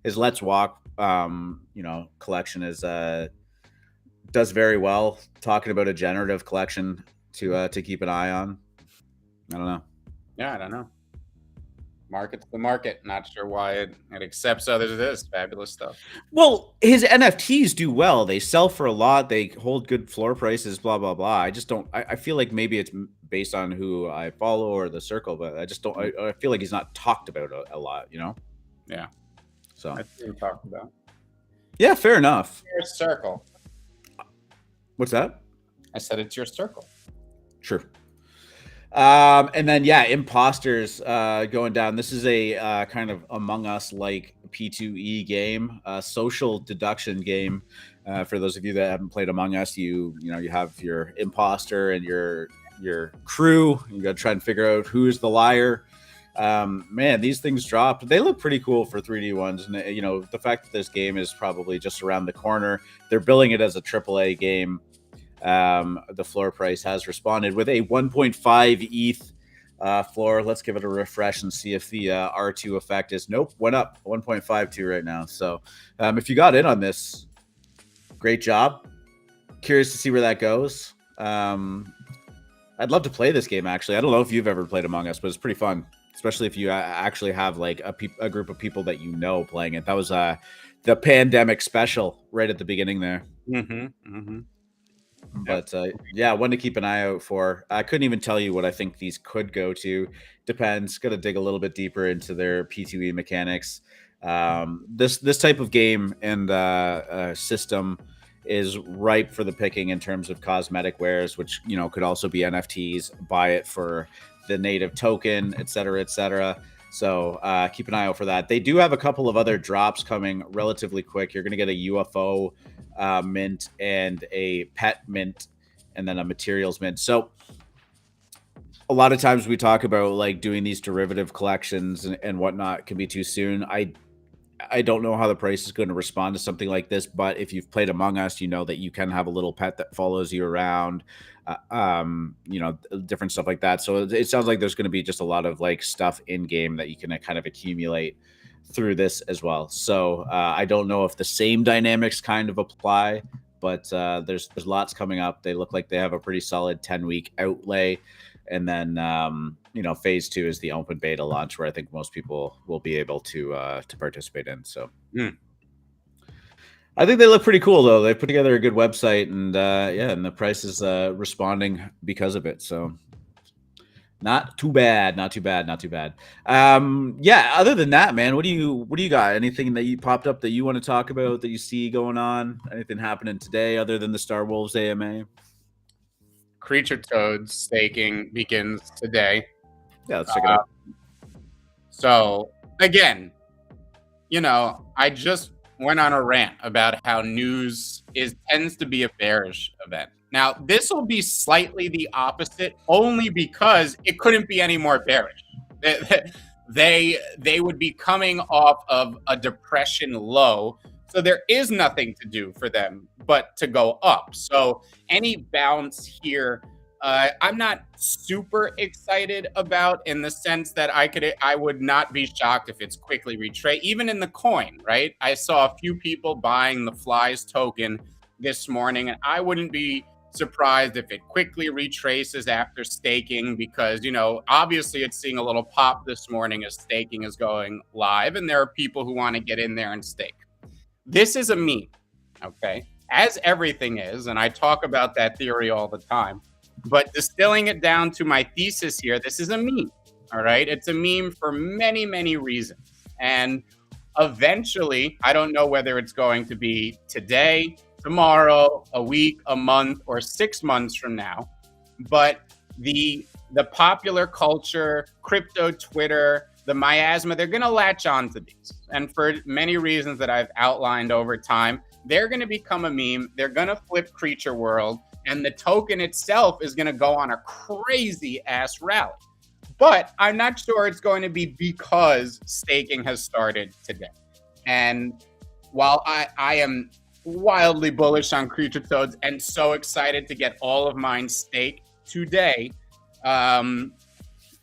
his Let's Walk, collection is does very well. Talking about a generative collection to keep an eye on. I don't know. Yeah, I don't know. Market's the market. Not sure why it accepts others. This fabulous stuff. Well, his NFTs do well. They sell for a lot. They hold good floor prices. Blah blah blah. I just don't. I feel like maybe it's based on who I follow or the circle, but I just don't. I feel like he's not talked about a lot. You know. Yeah. So That's what we're talking about. Yeah, fair enough. Your circle. What's that? I said it's your circle. Sure. And then Impostors going down. This is a kind of Among Us like P2E game, social deduction game. For those of you that haven't played Among Us, you have your imposter and your crew. You got to try and figure out who's the liar. Man, these things dropped. They look pretty cool for 3D ones, and the fact that this game is probably just around the corner. They're billing it as a AAA game. The floor price has responded with a 1.5 ETH floor. Let's give it a refresh and see if the R2 effect is went up 1.52 right now. So if you got in on this, great job. Curious to see where that goes. I'd love to play this game, actually. I don't know if you've ever played Among Us, but it's pretty fun, especially if you actually have like a group of people that playing it. That was the pandemic special right at the beginning there. But one to keep an eye out for. I couldn't even tell you what I think these could go to. Depends. Got to dig a little bit deeper into their P2E mechanics. This type of game and system is ripe for the picking in terms of cosmetic wares, which could also be NFTs. Buy it for the native token, etc., etc. So keep an eye out for that. They do have a couple of other drops coming relatively quick. You're going to get a UFO mint and a pet mint, and then a materials mint. So a lot of times we talk about like doing these derivative collections and whatnot can be too soon. I don't know how the price is going to respond to something like this, but if you've played Among Us, you know that you can have a little pet that follows you around, different stuff like that. So it sounds like there's going to be just a lot of like stuff in game that you can kind of accumulate through this as well. So I don't know if the same dynamics kind of apply, but there's lots coming up. They look like they have a pretty solid 10-week outlay. And then, phase 2 is the open beta launch, where I think most people will be able to participate in. So I think they look pretty cool, though. They put together a good website, and and the price is responding because of it. So not too bad. Other than that, man, what do you got? Anything that you popped up that you want to talk about that you see going on? Anything happening today other than the Star Wolves AMA? Creature Toads staking begins today. Yeah, let's check it out. So again, I just went on a rant about how news tends to be a bearish event. Now, this will be slightly the opposite, only because it couldn't be any more bearish. They would be coming off of a depression low, so there is nothing to do for them but to go up. So any bounce here, I'm not super excited about, in the sense that I would not be shocked if it's quickly retrace, even in the coin, right? I saw a few people buying the Flies token this morning, and I wouldn't be surprised if it quickly retraces after staking, because obviously it's seeing a little pop this morning as staking is going live, and there are people who want to get in there and stake. This is a meme, okay? As everything is, and I talk about that theory all the time, but distilling it down to my thesis here, this is a meme, all right? It's a meme for many, many reasons. And eventually, I don't know whether it's going to be today, tomorrow, a week, a month, or 6 months from now, but the popular culture, crypto Twitter, the miasma, they're going to latch on to these. And for many reasons that I've outlined over time, they're going to become a meme. They're going to flip Creature World, and the token itself is going to go on a crazy ass rally. But I'm not sure it's going to be because staking has started today. And while I am wildly bullish on Creature Toads and so excited to get all of mine staked today.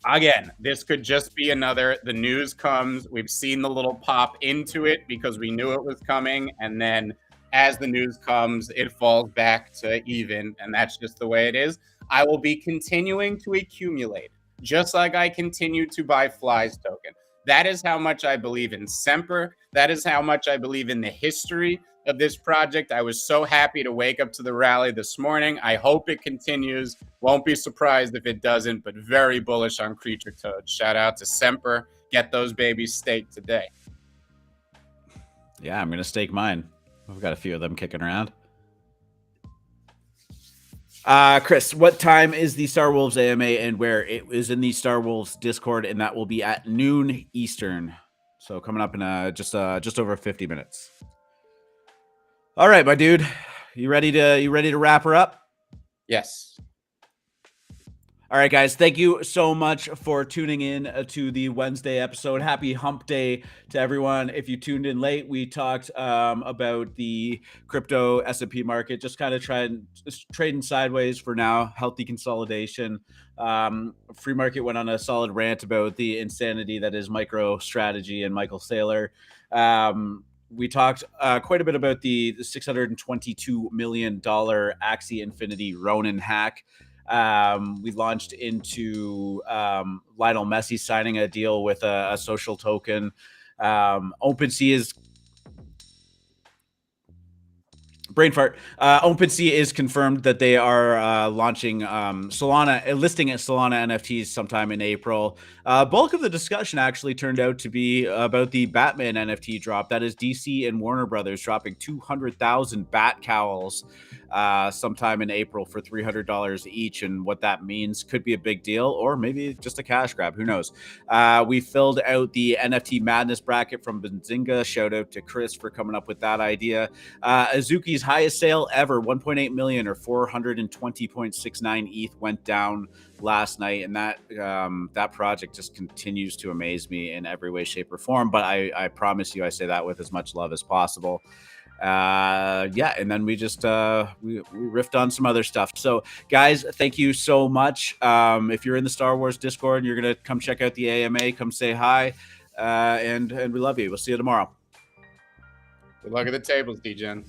Again, this could just be the news comes, we've seen the little pop into it because we knew it was coming, and then as the news comes, it falls back to even, and that's just the way it is. I will be continuing to accumulate, just like I continue to buy Flies token. That is how much I believe in Semper. That is how much I believe in the history of this project. I was so happy to wake up to the rally this morning. I hope it continues. Won't be surprised if it doesn't, but very bullish on Creature Toad. Shout out to Semper. Get those babies staked today. Yeah, I'm going to stake mine. We've got a few of them kicking around. Chris, what time is the Star Wolves AMA and where? It is in the Star Wolves Discord, and that will be at noon Eastern. So coming up in just over 50 minutes. All right, my dude, you ready to wrap her up? Yes. All right, guys, thank you so much for tuning in to the Wednesday episode. Happy hump day to everyone. If you tuned in late, we talked about the crypto S&P market, just kind of trading sideways for now, healthy consolidation. Free market went on a solid rant about the insanity that is MicroStrategy and Michael Saylor. We talked quite a bit about the $622 million Axie Infinity Ronin hack. We launched into Lionel Messi signing a deal with a social token. OpenSea is brain fart. OpenSea is confirmed that they are launching listing at Solana NFTs sometime in April. Bulk of the discussion actually turned out to be about the Batman NFT drop. That is DC and Warner Brothers dropping 200,000 Bat Cowls sometime in April for $300 each, and what that means could be a big deal, or maybe just a cash grab. Who knows? We filled out the NFT Madness bracket from Benzinga. Shout out to Chris for coming up with that idea. Azuki's highest sale ever, 1.8 million or 420.69 ETH went down last night, and that project just continues to amaze me in every way, shape, or form. But I promise you, I say that with as much love as possible. Yeah, and then we just we riffed on some other stuff. So guys, thank you so much. If you're in the Star Wars Discord, you're gonna come check out the AMA, come say hi, and we love you. We'll see you tomorrow. Good luck at the tables, D-Gen.